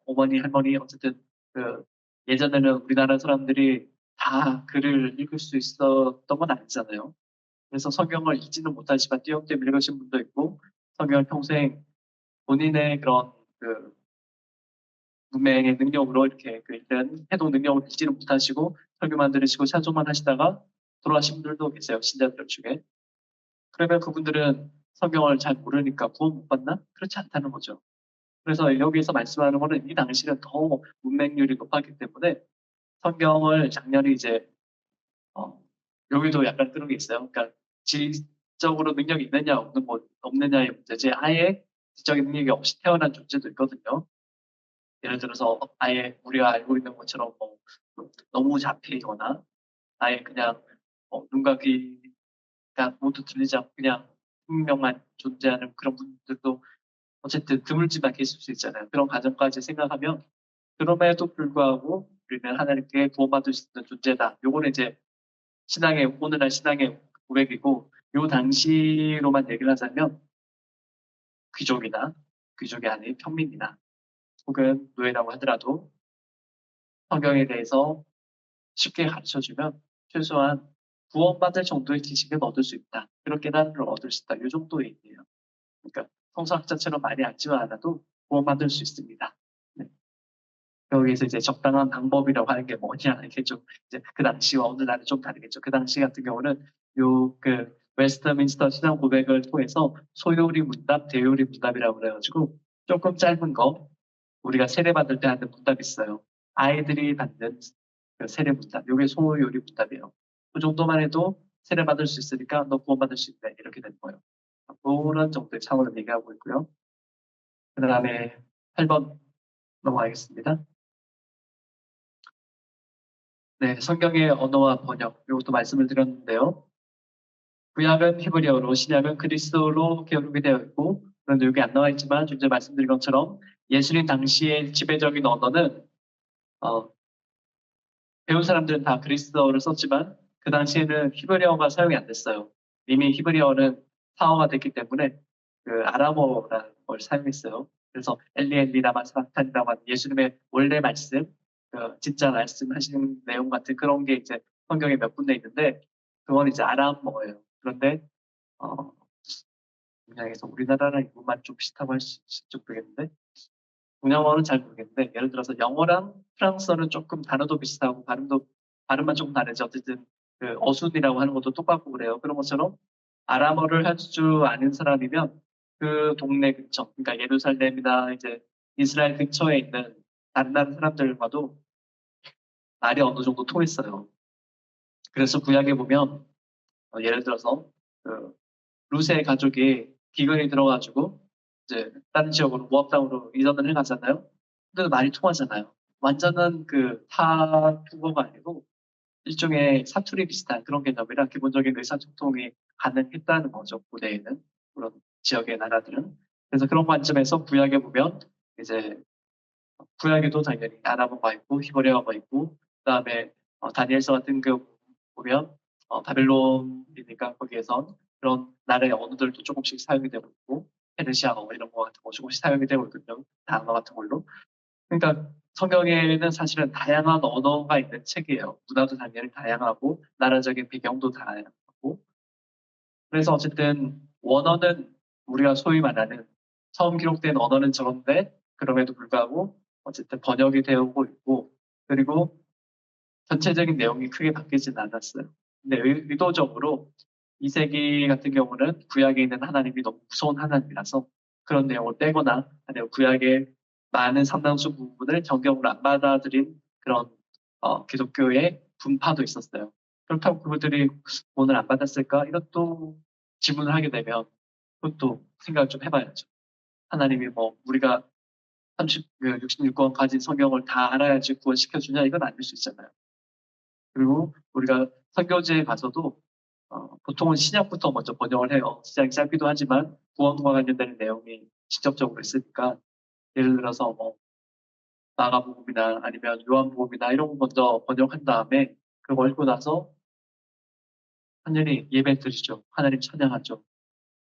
어머니, 할머니, 어쨌든 그 예전에는 우리나라 사람들이 다 글을 읽을 수 있었던 건 아니잖아요. 그래서 성경을 읽지는 못하지만 띄엄띄엄 읽으신 분도 있고 성경을 평생 본인의 그런 그 문맹의 능력으로 이렇게 그 읽는 해독 능력을 읽지는 못하시고 설교만 들으시고 찬송만 하시다가 돌아가신 분들도 계세요. 신자들 중에. 그러면 그분들은 성경을 잘 모르니까 구원 못 받나? 그렇지 않다는 거죠. 그래서 여기서 말씀하는 거는 이 당시는 더 문맹률이 높았기 때문에 성경을 작년에 이제 여기도 약간 그런 게 있어요. 그러니까 지적으로 능력이 있느냐 없느냐의 문제지 아예 지적인 능력이 없이 태어난 존재도 있거든요. 예를 들어서 아예 우리가 알고 있는 것처럼 너무 잡히거나 아예 그냥 눈과 귀가 모두 들리지 않고 그냥 분명만 존재하는 그런 분들도 어쨌든 드물지만 계실 수 있잖아요. 그런 과정까지 생각하면 그럼에도 불구하고 우리는 하나님께 구원받을 수 있는 존재다. 요거는 이제 오늘날 신앙의 고백이고 요 당시로만 얘기를 하자면 귀족이나 귀족이 아닌 평민이나 혹은 노예라고 하더라도 성경에 대해서 쉽게 가르쳐주면 최소한 구원받을 정도의 지식은 얻을 수 있다. 그런 깨달음을 얻을 수 있다. 이 정도의 얘기예요. 그러니까 성서학자처럼 많이 알지만 않아도 구원받을 수 있습니다. 네. 여기서 이제 적당한 방법이라고 하는 게 뭐냐 이게 좀 이제 그 당시와 오늘날은 좀 다르겠죠. 그 당시 같은 경우는 요 그 웨스터민스터 신앙 고백을 통해서 소요리 문답, 대요리 문답이라고 그래가지고 조금 짧은 거 우리가 세례 받을 때 하는 문답이 있어요. 아이들이 받는 그 세례 문답, 요게 소요리 문답이에요. 그 정도만 해도 세례 받을 수 있으니까 너 구원받을 수 있다 이렇게 되는 거예요. 그런 정도의 차원을 얘기하고 있고요. 그 다음에 8번 넘어가겠습니다. 네, 성경의 언어와 번역, 이것도 말씀을 드렸는데요. 구약은 히브리어로, 신약은 그리스어로 기록이 되어 있고, 그런데 여기 안 나와 있지만, 좀 전에 말씀드린 것처럼 예수님 당시의 지배적인 언어는, 어, 배운 사람들은 다 그리스어를 썼지만, 그 당시에는 히브리어가 사용이 안 됐어요. 이미 히브리어는 사어가 됐기 때문에, 그 아람어라는 걸 사용했어요. 그래서 엘리 라마 사박탄이라고 하는 예수님의 원래 말씀, 그 진짜 말씀하시는 내용 같은 그런 게 이제 성경에 몇 군데 있는데 그건 이제 아람어예요. 그런데 동양에서 우리나라랑 이것만 좀 비슷하고 할 수 있을지 모르겠는데 동양어는 잘 모르겠는데 예를 들어서 영어랑 프랑스어는 조금 단어도 비슷하고 발음만 조금 다르지 어쨌든 그 어순이라고 하는 것도 똑같고 그래요. 그런 것처럼 아람어를 할 줄 아는 사람이면 그 동네 근처, 그러니까 예루살렘이나 이제 이스라엘 근처에 있는 다른 나라 사람들과도 말이 어느 정도 통했어요. 그래서 구약에 보면 예를 들어서 그 루세 가족이 기근이 들어가지고 이제 다른 지역으로 모압당으로 이전을 해가잖아요. 근데 말이 통하잖아요. 완전한 그 타국어가 아니고 일종의 사투리 비슷한 그런 개념이라 기본적인 의사소통이 가능했다는 거죠. 고대에는 그런 지역의 나라들은. 그래서 그런 관점에서 구약에 보면 이제 구약에도 당연히 아람어가 있고 히브리어가 있고 그다음에 다니엘서 같은 거 보면 바벨론이니까 거기에선 그런 나라의 언어들도 조금씩 사용이 되고 있고 페르시아어 이런 거 같은 거 조금씩 사용이 되고 있거든요. 단어 같은 걸로. 그러니까 성경에는 사실은 다양한 언어가 있는 책이에요. 문화도 당연히 다양하고 나라적인 배경도 다양하고 그래서 어쨌든 원어는 우리가 소위 말하는 처음 기록된 언어는 저런데 그럼에도 불구하고 어쨌든 번역이 되어 오고 있고 그리고 전체적인 내용이 크게 바뀌지는 않았어요. 근데 의도적으로 이세기 같은 경우는 구약에 있는 하나님이 너무 무서운 하나님이라서 그런 내용을 빼거나 아니면 구약의 많은 상당수 부분을 정경으로 안 받아들인 그런 기독교의 분파도 있었어요. 그렇다고 그분들이 오늘 안 받았을까? 이것도 질문을 하게 되면 그것도 생각을 좀 해봐야죠. 하나님이 뭐 우리가 66권 가진 성경을 다 알아야지 구원시켜주냐? 이건 아닐 수 있잖아요. 그리고 우리가 선교지에 가서도 보통은 신약부터 먼저 번역을 해요. 시작이 짧기도 하지만 구원과 관련된 내용이 직접적으로 있으니까 예를 들어서 뭐 마가복음이나 아니면 요한복음이나 이런 거 먼저 번역한 다음에 그걸 읽고 나서 완전히 예배 드리죠. 하나님 찬양하죠.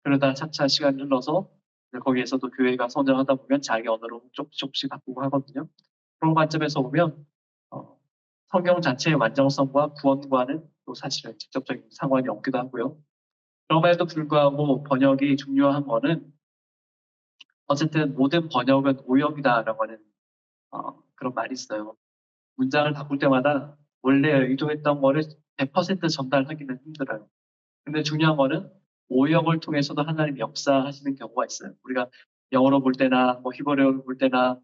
그러다 차차 시간이 흘러서 이제 거기에서도 교회가 성장하다 보면 자기 언어로 조금씩 바꾸고 하거든요. 그런 관점에서 보면 어, 성경 자체의 완전성과 구원과는 또 사실은 직접적인 상관이 없기도 하고요. 그럼에도 불구하고 번역이 중요한 거는 어쨌든 모든 번역은 오역이다라고 하는 그런 말이 있어요. 문장을 바꿀 때마다 원래 의도했던 거를 100% 전달하기는 힘들어요. 근데 중요한 거는 오역을 통해서도 하나님 역사하시는 경우가 있어요. 우리가 영어로 볼 때나 뭐 히브리어로 볼 때나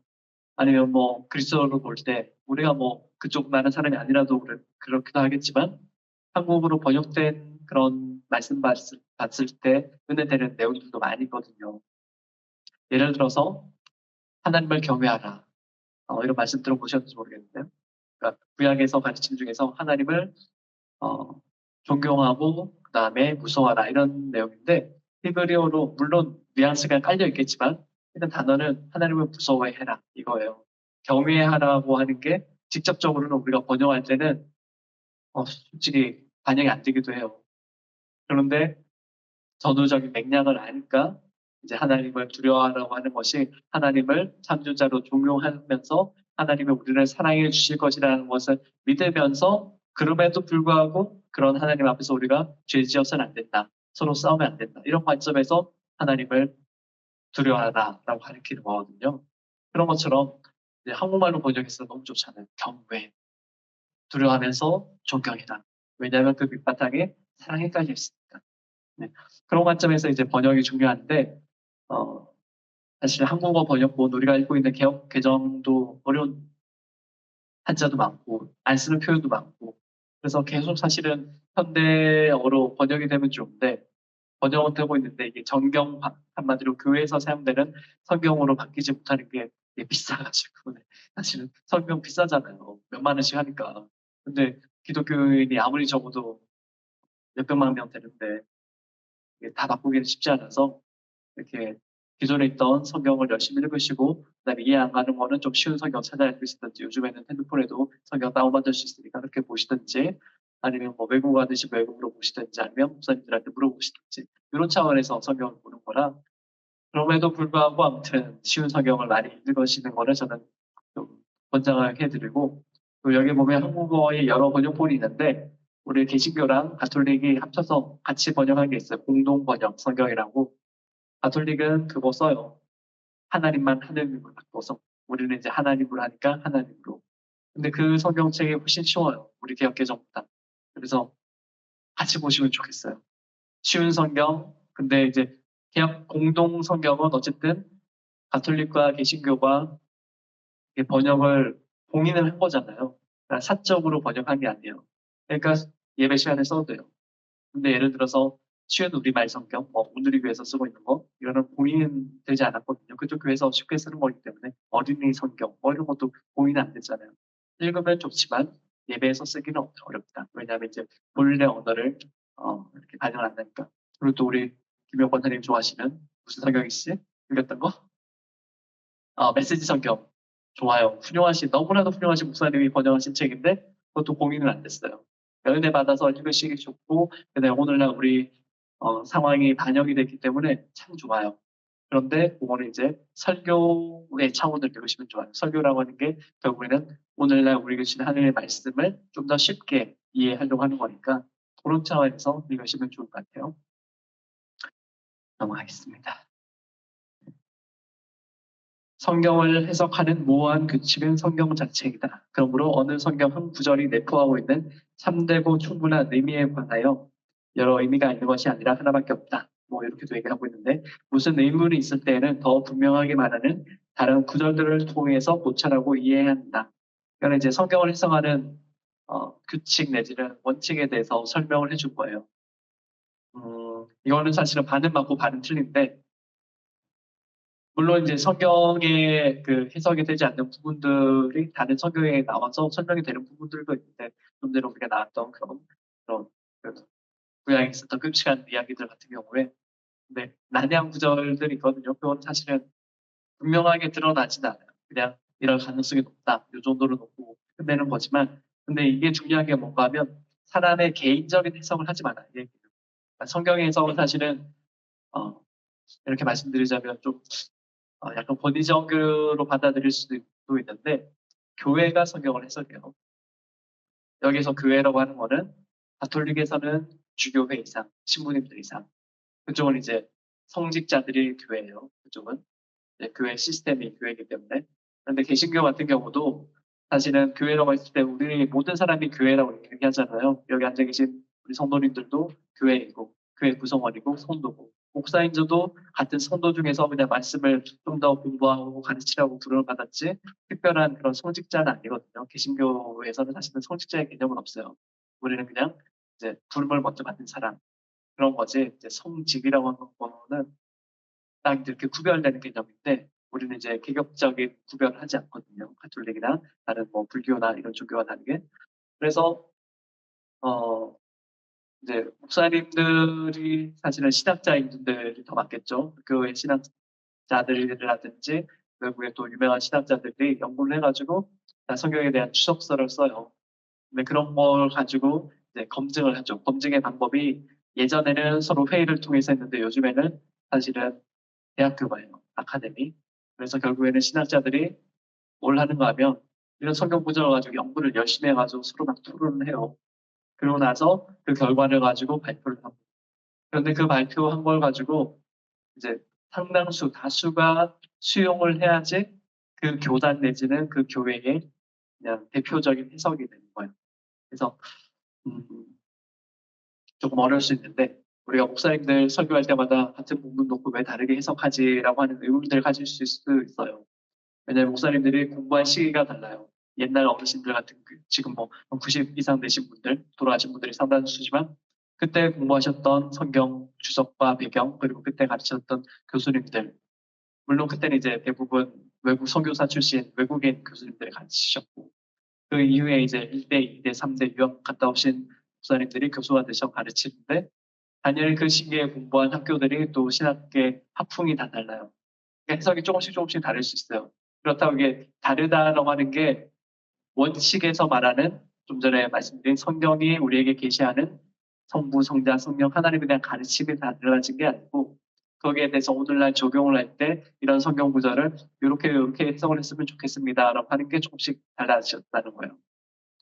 아니면 뭐 그리스어로 볼 때 우리가 뭐 그쪽 많은 사람이 아니라도 그렇기도 하겠지만 한국어로 번역된 그런 말씀 봤을 때 눈에 되는 내용들도 많이 있거든요. 예를 들어서 하나님을 경외하라. 이런 말씀 들어보셨는지 모르겠는데요. 그러니까 구약에서 가르침 중에서 하나님을 어, 존경하고 그다음에 무서워하라 이런 내용인데 히브리어로 물론 뉘앙스가 깔려 있겠지만 일단 단어는 하나님을 무서워해라 이거예요. 경외하라고 하는 게 직접적으로는 우리가 번역할 때는 솔직히 반영이 안 되기도 해요. 그런데 전후적인 맥락을 아니까 이제 하나님을 두려워하라고 하는 것이 하나님을 창조자로 존경하면서 하나님이 우리를 사랑해 주실 것이라는 것을 믿으면서 그럼에도 불구하고 그런 하나님 앞에서 우리가 죄 지어서는 안 된다. 서로 싸우면 안 된다. 이런 관점에서 하나님을 두려워하라라고 가르치는 거거든요. 그런 것처럼 이제 한국말로 번역해서 너무 좋잖아요. 경외, 두려워하면서 존경이다. 왜냐하면 그 밑바탕에 사랑이 깔려 있으니까. 네. 그런 관점에서 이제 번역이 중요한데, 어, 사실 한국어 번역본 우리가 읽고 있는 개혁 개정도 어려운 한자도 많고, 안 쓰는 표현도 많고, 그래서 계속 사실은 현대어로 번역이 되면 좋은데, 번역은 되고 있는데, 이게 정경, 한마디로 교회에서 사용되는 성경으로 바뀌지 못하는 게 이게 비싸가지고, 네. 사실은 성경 비싸잖아요. 몇만 원씩 하니까. 근데 기독교인이 아무리 적어도 몇백만 명 되는데, 이게 다 바꾸기는 쉽지 않아서, 이렇게 기존에 있던 성경을 열심히 읽으시고 그다음에 이해 안 가는 거는 좀 쉬운 성경 찾아 읽으시든지 요즘에는 핸드폰에도 성경 다운받을 수 있으니까 그렇게 보시든지 아니면 뭐 외국어 하듯이 외국어로 보시든지 아니면 목사님들한테 물어보시든지 이런 차원에서 성경을 보는 거라 그럼에도 불구하고 아무튼 쉬운 성경을 많이 읽으시는 거를 저는 좀 권장을 해드리고, 또 여기 보면 한국어의 여러 번역본이 있는데 우리 개신교랑 가톨릭이 합쳐서 같이 번역한 게 있어요. 공동 번역 성경이라고. 가톨릭은 그거 써요. 하나님만 하느님으로 바꿔서. 우리는 이제 하나님으로 하니까 하나님으로. 근데 그 성경책이 훨씬 쉬워요. 우리 개역개정보다. 그래서 같이 보시면 좋겠어요. 쉬운 성경. 근데 이제 개역 공동 성경은 어쨌든 가톨릭과 개신교가 이게 번역을 공인을 한 거잖아요. 그러니까 사적으로 번역한 게 아니에요. 그러니까 예배 시간에 써도 돼요. 근데 예를 들어서 쉬운 우리말 성경, 뭐 오늘의 교회에서 쓰고 있는 거, 이거는 공인되지 않았거든요. 그쪽 교회에서 쉽게 쓰는 거기 때문에 어린이 성경, 뭐 이런 것도 공인 안 되잖아요. 읽으면 좋지만 예배에서 쓰기는 어렵다. 왜냐하면 이제 본래 언어를 이렇게 반영 안 하니까. 그리고 또 우리 김영 권사님 좋아하시는 무슨 성경이시지? 읽었던 거? 메시지 성경. 좋아요. 너무나도 훌륭하신 목사님이 번역하신 책인데 그것도 공인은 안 됐어요. 그러니까 은혜 받아서 읽으시기 좋고, 그다음에 오늘날 우리 상황이 반영이 됐기 때문에 참 좋아요. 그런데 그거는 이제 설교의 차원을 읽으시면 좋아요. 설교라고 하는 게 결국에는 오늘날 우리가 주신 하나님의 말씀을 좀 더 쉽게 이해하려고 하는 거니까 그런 차원에서 읽으시면 좋을 것 같아요. 넘어가겠습니다. 성경을 해석하는 모호한 규칙은 성경 자체이다. 그러므로 어느 성경 한 구절이 내포하고 있는 참되고 충분한 의미에 관하여 여러 의미가 있는 것이 아니라 하나밖에 없다. 뭐 이렇게도 얘기하고 있는데, 무슨 의문이 있을 때에는 더 분명하게 말하는 다른 구절들을 통해서 고찰하고 이해해야 한다. 이거는 이제 성경을 해석하는 규칙 내지는 원칙에 대해서 설명을 해줄 거예요. 이거는 사실은 반은 맞고 반은 틀린데, 물론 이제 성경에 그 해석이 되지 않는 부분들이 다른 성경에 나와서 설명이 되는 부분들도 있는데, 좀 전에 우리가 나왔던 그런 그 구약에 있었던 끔찍한 이야기들 같은 경우에, 근데 난해한 구절들이 있거든요. 그건 사실은 분명하게 드러나진 않아요. 그냥 이럴 가능성이 높다, 이 정도로 놓고 끝내는 거지만, 근데 이게 중요한 게 뭔가 하면 사람의 개인적인 해석을 하지 말아요. 그러니까 성경의 해석은 사실은 어, 이렇게 말씀드리자면 좀 약간 권위적으로 받아들일 수도 있는데, 교회가 성경을 해석해요. 여기서 교회라고 하는 거는 가톨릭에서는 주교회 이상, 신부님들 이상, 그쪽은 이제 성직자들이 교회예요. 그쪽은 이제 교회 시스템이 교회이기 때문에. 그런데 개신교 같은 경우도 사실은 교회라고 했을 때 우리 모든 사람이 교회라고 얘기하잖아요. 여기 앉아 계신 우리 성도님들도 교회이고 교회 구성원이고 성도고, 목사님들도 같은 성도 중에서 그냥 말씀을 좀 더 공부하고 가르치라고 부름을 받았지 특별한 그런 성직자는 아니거든요. 개신교에서는 사실은 성직자의 개념은 없어요. 우리는 그냥 이제 부름을 먼저 받은 사람, 그런 거지. 이제 성직이라고 하는 거는 딱 이렇게 구별되는 개념인데, 우리는 이제 계급적인 구별을 하지 않거든요. 가톨릭이나 다른 뭐 불교나 이런 종교와 다르게. 그래서 어 이제 목사님들이 사실은 신학자인 분들이 더 많겠죠. 교회 신학자들이라든지 외국의 또 유명한 신학자들이 연구를 해가지고 성경에 대한 추적서를 써요. 근데 그런 걸 가지고 이제 검증을 하죠. 검증의 방법이 예전에는 서로 회의를 통해서 했는데 요즘에는 사실은 대학교가요. 아카데미. 그래서 결국에는 신학자들이 뭘 하는가 하면 이런 성경 구절을 가지고 연구를 열심히 해가지고 서로 막 토론을 해요. 그러고 나서 그 결과를 가지고 발표를 하고. 그런데 그 발표한 걸 가지고 이제 상당수, 다수가 수용을 해야지 그 교단 내지는 그 교회의 그냥 대표적인 해석이 되는 거예요. 그래서 음, 조금 어려울 수 있는데, 우리가 목사님들 설교할 때마다 같은 본문 놓고 왜 다르게 해석하지라고 하는 의문들을 가질 수 있을 수도 있어요. 왜냐하면 목사님들이 공부한 시기가 달라요. 옛날 어르신들 같은 지금 뭐 90 이상 되신 분들, 돌아가신 분들이 상당수지만 그때 공부하셨던 성경 주석과 배경, 그리고 그때 가르쳤던 교수님들, 물론 그때는 이제 대부분 외국 선교사 출신 외국인 교수님들이 가르치셨고, 그 이후에 이제 1대, 2대, 3대 유학 갔다 오신 목사님들이 교수가 되셔 가르치는데, 당연히 그 시기에 공부한 학교들이 또 신학계 학풍이 다 달라요. 그러니까 해석이 조금씩 다를 수 있어요. 그렇다고 이게 다르다라고 하는 게 원칙에서 말하는, 좀 전에 말씀드린 성경이 우리에게 계시하는 성부, 성자, 성령 하나님에 대한 가르침이 다 달라진 게 아니고, 거기에 대해서 오늘날 적용을 할 때 이런 성경 구절을 이렇게 해석을 했으면 좋겠습니다라고 하는 게 조금씩 달라졌다는 거예요.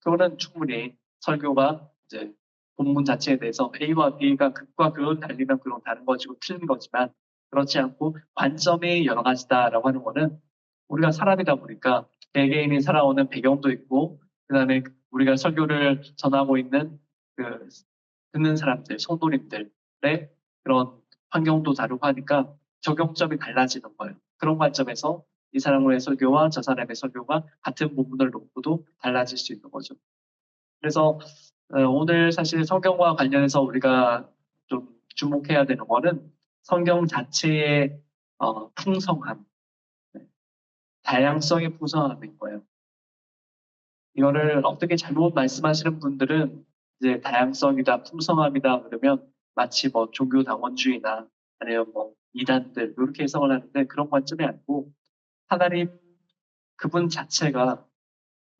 그거는 충분히 설교가 이제 본문 자체에 대해서 A와 B가 극과 극은 달리면 그건 다른 것이고 틀린 거지만 그렇지 않고 관점이 여러 가지다라고 하는 거는 우리가 사람이다 보니까 개개인이 살아오는 배경도 있고 그다음에 우리가 설교를 전하고 있는 그 듣는 사람들, 성도님들의 그런 환경도 다르고 하니까 적용점이 달라지는 거예요. 그런 관점에서 이 사람의 설교와 저 사람의 설교가 같은 부분을 놓고도 달라질 수 있는 거죠. 그래서 오늘 사실 성경과 관련해서 우리가 좀 주목해야 되는 거는 성경 자체의 풍성함, 네, 다양성의 풍성함인 거예요. 이거를 어떻게 잘못 말씀하시는 분들은 이제 다양성이다, 풍성함이다 그러면 마치 뭐 종교당원주의나 아니면 뭐 이단들 이렇게 해석을 하는데 그런 관점이 아니고 하나님 그분 자체가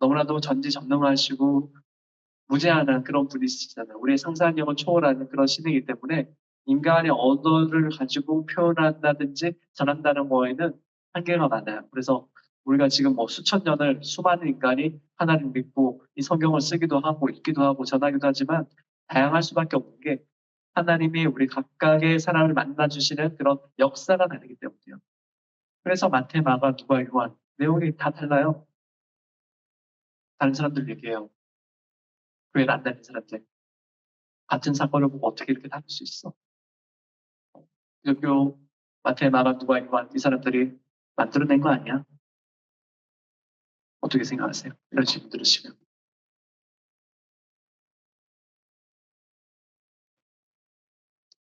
너무나도 전지전능하시고 무제한한 그런 분이시잖아요. 우리의 상상력을 초월하는 그런 신이기 때문에 인간의 언어를 가지고 표현한다든지 전한다는 거에는 한계가 많아요. 그래서 우리가 지금 뭐 수천 년을 수많은 인간이 하나님 믿고 이 성경을 쓰기도 하고 읽기도 하고 전하기도 하지만 다양할 수밖에 없는 게 하나님이 우리 각각의 사람을 만나주시는 그런 역사가 다르기 때문이에요. 그래서 마태, 마가, 누가, 요한 내용이 다 달라요. 다른 사람들 얘기해요. 교회를 안 다니는 사람들. 같은 사건을 보고 어떻게 이렇게 다를 수 있어? 기독교 마태, 마가, 누가, 요한 이 사람들이 만들어낸 거 아니야? 어떻게 생각하세요? 이런 질문 들으시면.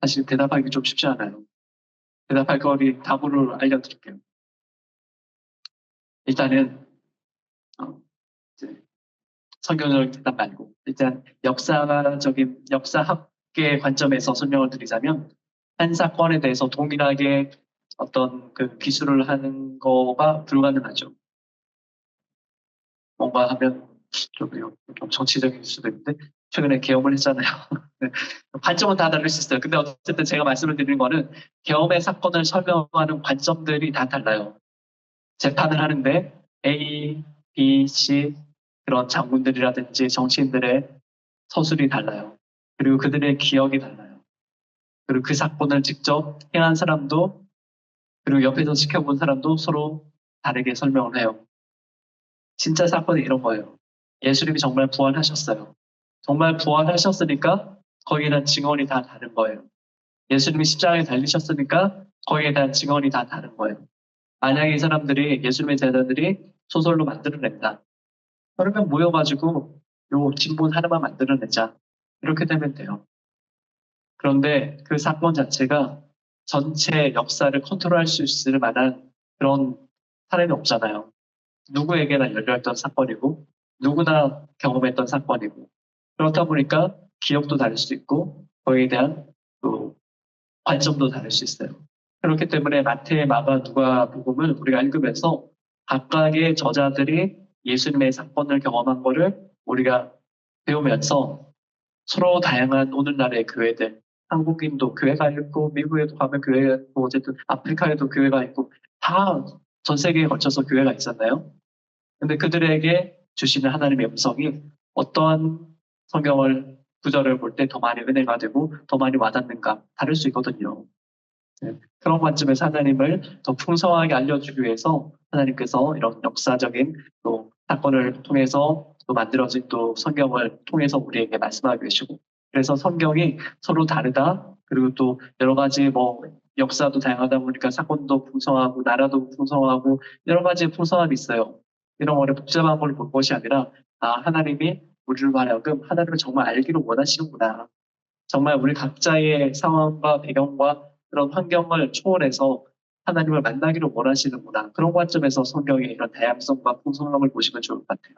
사실 대답하기 좀 쉽지 않아요. 대답할 거리 답으로 알려드릴게요. 일단은 어, 이제 성경적인 대답 말고 일단 역사학의 관점에서 설명을 드리자면 한 사건에 대해서 동일하게 어떤 그 기술을 하는 거가 불가능하죠. 뭔가 하면 좀 정치적인 수도 있는데 최근에 계엄을 했잖아요. 네. 관점은 다 다를 수 있어요. 근데 어쨌든 제가 말씀을 드리는 거는 계엄의 사건을 설명하는 관점들이 다 달라요. 재판을 하는데 A, B, C 그런 장군들이라든지 정치인들의 서술이 달라요. 그리고 그들의 기억이 달라요. 그리고 그 사건을 직접 행한 사람도 그리고 옆에서 지켜본 사람도 서로 다르게 설명을 해요. 진짜 사건이 이런 거예요. 예수님이 정말 부활하셨어요. 정말 부활하셨으니까 거기에 대한 증언이 다 다른 거예요. 예수님이 십자가에 달리셨으니까 거기에 대한 증언이 다 다른 거예요. 만약에 이 사람들이 예수님의 제자들이 소설로 만들어낸다. 그러면 모여가지고 요 진본 하나만 만들어내자. 이렇게 되면 돼요. 그런데 그 사건 자체가 전체 역사를 컨트롤할 수 있을 만한 그런 사람이 없잖아요. 누구에게나 열려있던 사건이고 누구나 경험했던 사건이고 그렇다 보니까 기억도 다를 수 있고 거기에 대한 또 관점도 다를 수 있어요. 그렇기 때문에 마태, 마가, 누가 복음을 우리가 읽으면서 각각의 저자들이 예수님의 사건을 경험한 거를 우리가 배우면서 서로 다양한 오늘날의 교회들, 한국인도 교회가 있고 미국에도 가면 교회가 있고 어쨌든 아프리카에도 교회가 있고 다 전 세계에 걸쳐서 교회가 있었나요? 근데 그들에게 주시는 하나님의 음성이 어떠한 성경을 구절을 볼 때 더 많이 은혜가 되고 더 많이 와닿는가 다를 수 있거든요. 네, 그런 관점에서 하나님을 더 풍성하게 알려주기 위해서 하나님께서 이런 역사적인 또 사건을 통해서 또 만들어진 또 성경을 통해서 우리에게 말씀하고 계시고 그래서 성경이 서로 다르다 그리고 또 여러 가지 뭐 역사도 다양하다 보니까 사건도 풍성하고 나라도 풍성하고 여러 가지 풍성함이 있어요. 이런 거를 복잡한 걸 볼 것이 아니라 하나님이 우리를 하여금 하나님을 정말 알기를 원하시는구나. 정말 우리 각자의 상황과 배경과 그런 환경을 초월해서 하나님을 만나기를 원하시는구나. 그런 관점에서 성경의 이런 다양성과 풍성함을 보시면 좋을 것 같아요.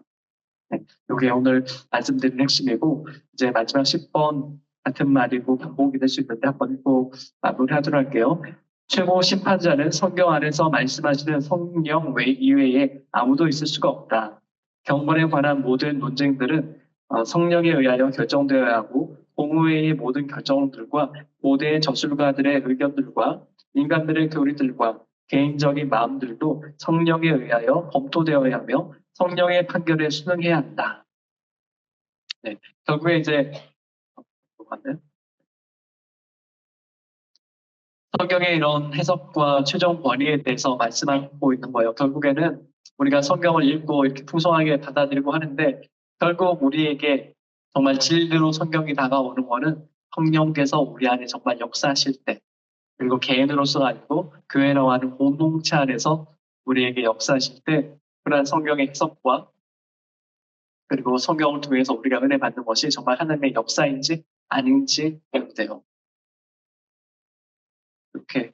네, 이게 오늘 말씀드린 핵심이고 이제 마지막 10번 같은 말이고 반복이 될 수 있는데 한번 읽고 마무리하도록 할게요. 최고 심판자는 성경 안에서 말씀하시는 성령 이외에 아무도 있을 수가 없다. 경건에 관한 모든 논쟁들은 성령에 의하여 결정되어야 하고 공의회의 모든 결정들과 고대 저술가들의 의견들과 인간들의 교리들과 개인적인 마음들도 성령에 의하여 검토되어야 하며 성령의 판결에 순응해야 한다. 네, 결국에 이제 성경의 이런 해석과 최종 권위에 대해서 말씀하고 있는 거예요. 결국에는 우리가 성경을 읽고 이렇게 풍성하게 받아들이고 하는데 결국 우리에게 정말 진리로 성경이 다가오는 거는 성령께서 우리 안에 정말 역사하실 때 그리고 개인으로서가 아니고 교회라고 하는 공동체 안에서 우리에게 역사하실 때 그러한 성경의 해석과 그리고 성경을 통해서 우리가 은혜 받는 것이 정말 하나님의 역사인지 아닌지 배우돼요. 이렇게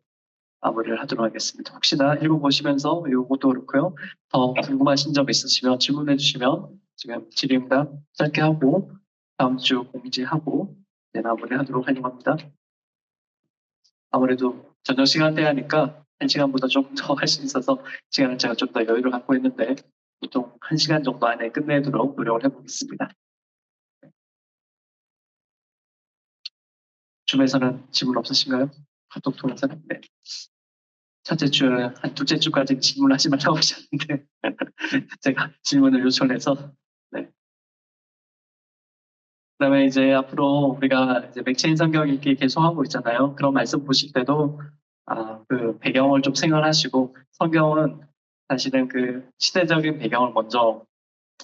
마무리를 하도록 하겠습니다. 혹시나 읽어보시면서 이것도 그렇고요. 더 궁금하신 점 있으시면 질문해 주시면 지금 질의응답 짧게 하고 다음 주 공지하고 마무리 하도록 하려고 합니다. 아무래도 저녁 시간대 하니까 1시간보다 좀 더 할 수 있어서 시간을 제가 좀 더 여유를 갖고 있는데 보통 1시간 정도 안에 끝내도록 노력을 해보겠습니다. 줌에서는 질문 없으신가요? 카톡 통해서는? 네. 첫째 주는 한 둘째 주까지 질문하지 말라고 하셨는데 제가 질문을 요청해서 네. 그다음에 이제 앞으로 우리가 이제 맥체인 성경 읽기 계속하고 있잖아요. 그런 말씀 보실 때도 그 배경을 좀 생각하시고 성경은 사실은 그 시대적인 배경을 먼저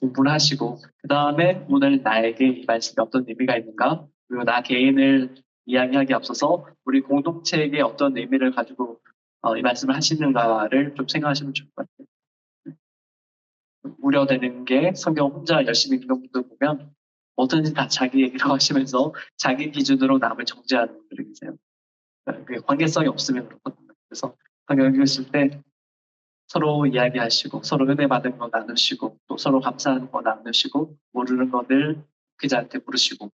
공부를 하시고 그 다음에 오늘 나에게 이 말씀이 어떤 의미가 있는가 그리고 나 개인을 이야기하기에 앞서서 우리 공동체에게 어떤 의미를 가지고 이 말씀을 하시는가를 좀 생각하시면 좋을 것 같아요. 우려되는 게 성경 혼자 열심히 읽는 분들 보면 뭐든지 다 자기 얘기로 하시면서 자기 기준으로 남을 정죄하는 분들이 계세요. 그게 관계성이 없으면 그렇거든요. 그래서 성경 읽으실 때 서로 이야기하시고 서로 은혜 받은 거 나누시고 또 서로 감사하는 거 나누시고 모르는 거를 그자한테 물으시고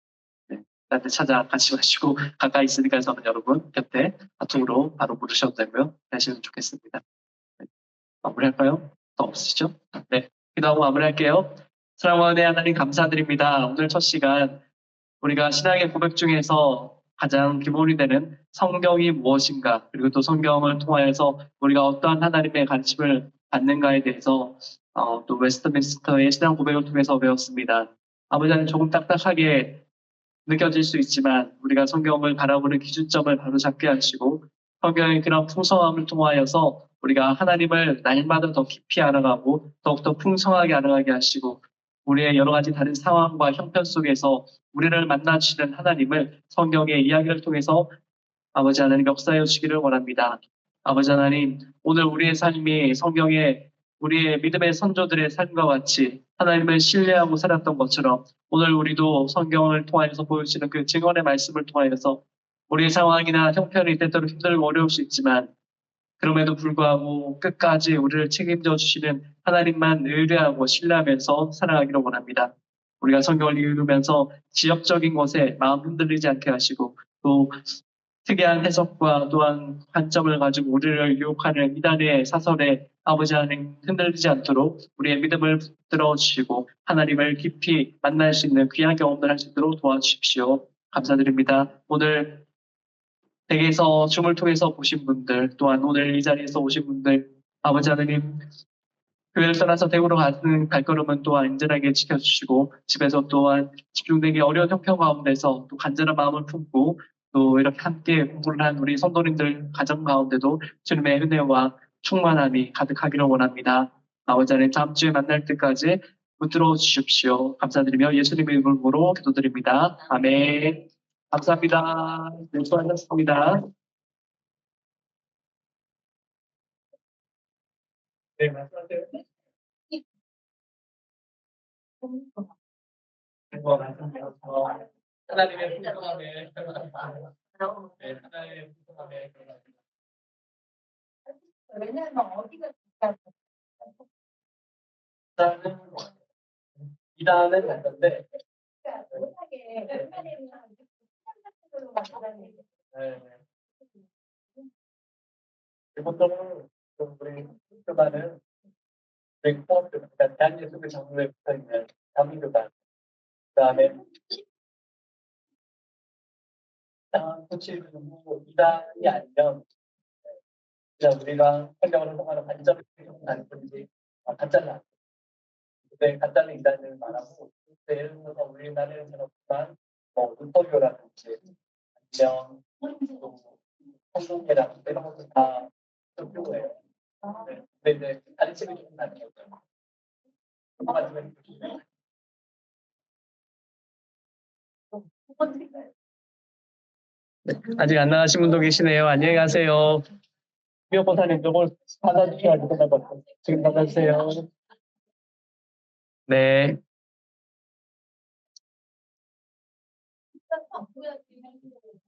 나한테 찾아가시 마시고 가까이 있으니까 저는 여러분 곁에 카톡으로 바로 물으셔도 되고요. 하시면 좋겠습니다. 네. 마무리할까요? 더 없으시죠? 네. 기도하고 마무리할게요. 사랑하는 하나님 감사드립니다. 오늘 첫 시간 우리가 신앙의 고백 중에서 가장 기본이 되는 성경이 무엇인가 그리고 또 성경을 통하여서 우리가 어떠한 하나님의 관심을 받는가에 대해서 또 웨스트민스터의 신앙 고백을 통해서 배웠습니다. 아버지 하나님 조금 딱딱하게 느껴질 수 있지만 우리가 성경을 바라보는 기준점을 바로 잡게 하시고 성경의 그런 풍성함을 통하여서 우리가 하나님을 날마다 더 깊이 알아가고 더욱더 풍성하게 알아가게 하시고 우리의 여러 가지 다른 상황과 형편 속에서 우리를 만나주시는 하나님을 성경의 이야기를 통해서 아버지 하나님 역사해 주시기를 원합니다. 아버지 하나님 오늘 우리의 삶이 성경의 우리의 믿음의 선조들의 삶과 같이 하나님을 신뢰하고 살았던 것처럼 오늘 우리도 성경을 통하여서 보여주시는 그 증언의 말씀을 통하여서 우리의 상황이나 형편이 때때로 힘들고 어려울 수 있지만 그럼에도 불구하고 끝까지 우리를 책임져 주시는 하나님만 의뢰하고 신뢰하면서 살아가기를 원합니다. 우리가 성경을 읽으면서 지역적인 것에 마음 흔들리지 않게 하시고 또 특이한 해석과 또한 관점을 가지고 우리를 유혹하는 이단의 사설에 아버지 하나님 흔들리지 않도록 우리의 믿음을 붙들어 주시고 하나님을 깊이 만날 수 있는 귀한 경험을 할 수 있도록 도와주십시오. 감사드립니다. 오늘 댁에서 줌을 통해서 보신 분들 또한 오늘 이 자리에서 오신 분들 아버지 하나님 교회를 떠나서 댁으로 가는 발걸음은 또한 안전하게 지켜주시고 집에서 또한 집중되기 어려운 형편 가운데서 또 간절한 마음을 품고 또 이렇게 함께 공부를 한 우리 성도님들 가정 가운데도 주님의 은혜와 충만함이 가득하기를 원합니다. 아버지 하나님 다음 주에 만날 때까지 붙들어 주십시오. 감사드리며 예수님의 이름으로 기도드립니다. 아멘. 감사합니다. 네, 수고하셨습니다. 네, 말씀하세요. 뭐 말씀하세요. 하나님의 풍성함에 네, 하나님의 풍성함에 왜냐면 어디가 진짜 일단은 이단은 맞는데 못하게 하나님은 시간 같은 걸로 만들어내는 보통 우리 교단은 포함 그러니까 대한예수교 장로에 붙어 있는 장로교단 그다음에 코치 이단이 아니면 그냥 우리가 설명을 통하는 관점이 조금 다를 뿐이지 가짜는 아니에요. 근데 가짜는 이단을 말하고 예를 들어서 우리나라에는 그렇지만 뭐 루터교라든지 아니면 또 성공회라든지 이런 것도 다 교회예요. 네. 근데 이제 가르침이 조금 다른 거죠. 말씀해 주시면 두 번째가요. 아직 안 나가신 분도 계시네요. 안녕히 가세요. 미호 권사님, 요걸 받아주셔야지 끝날 것 같아요. 지금 받아주세요. 네.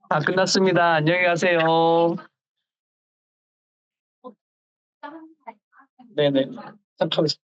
다 끝났습니다. 안녕히 가세요. 네네. 잠깐만요.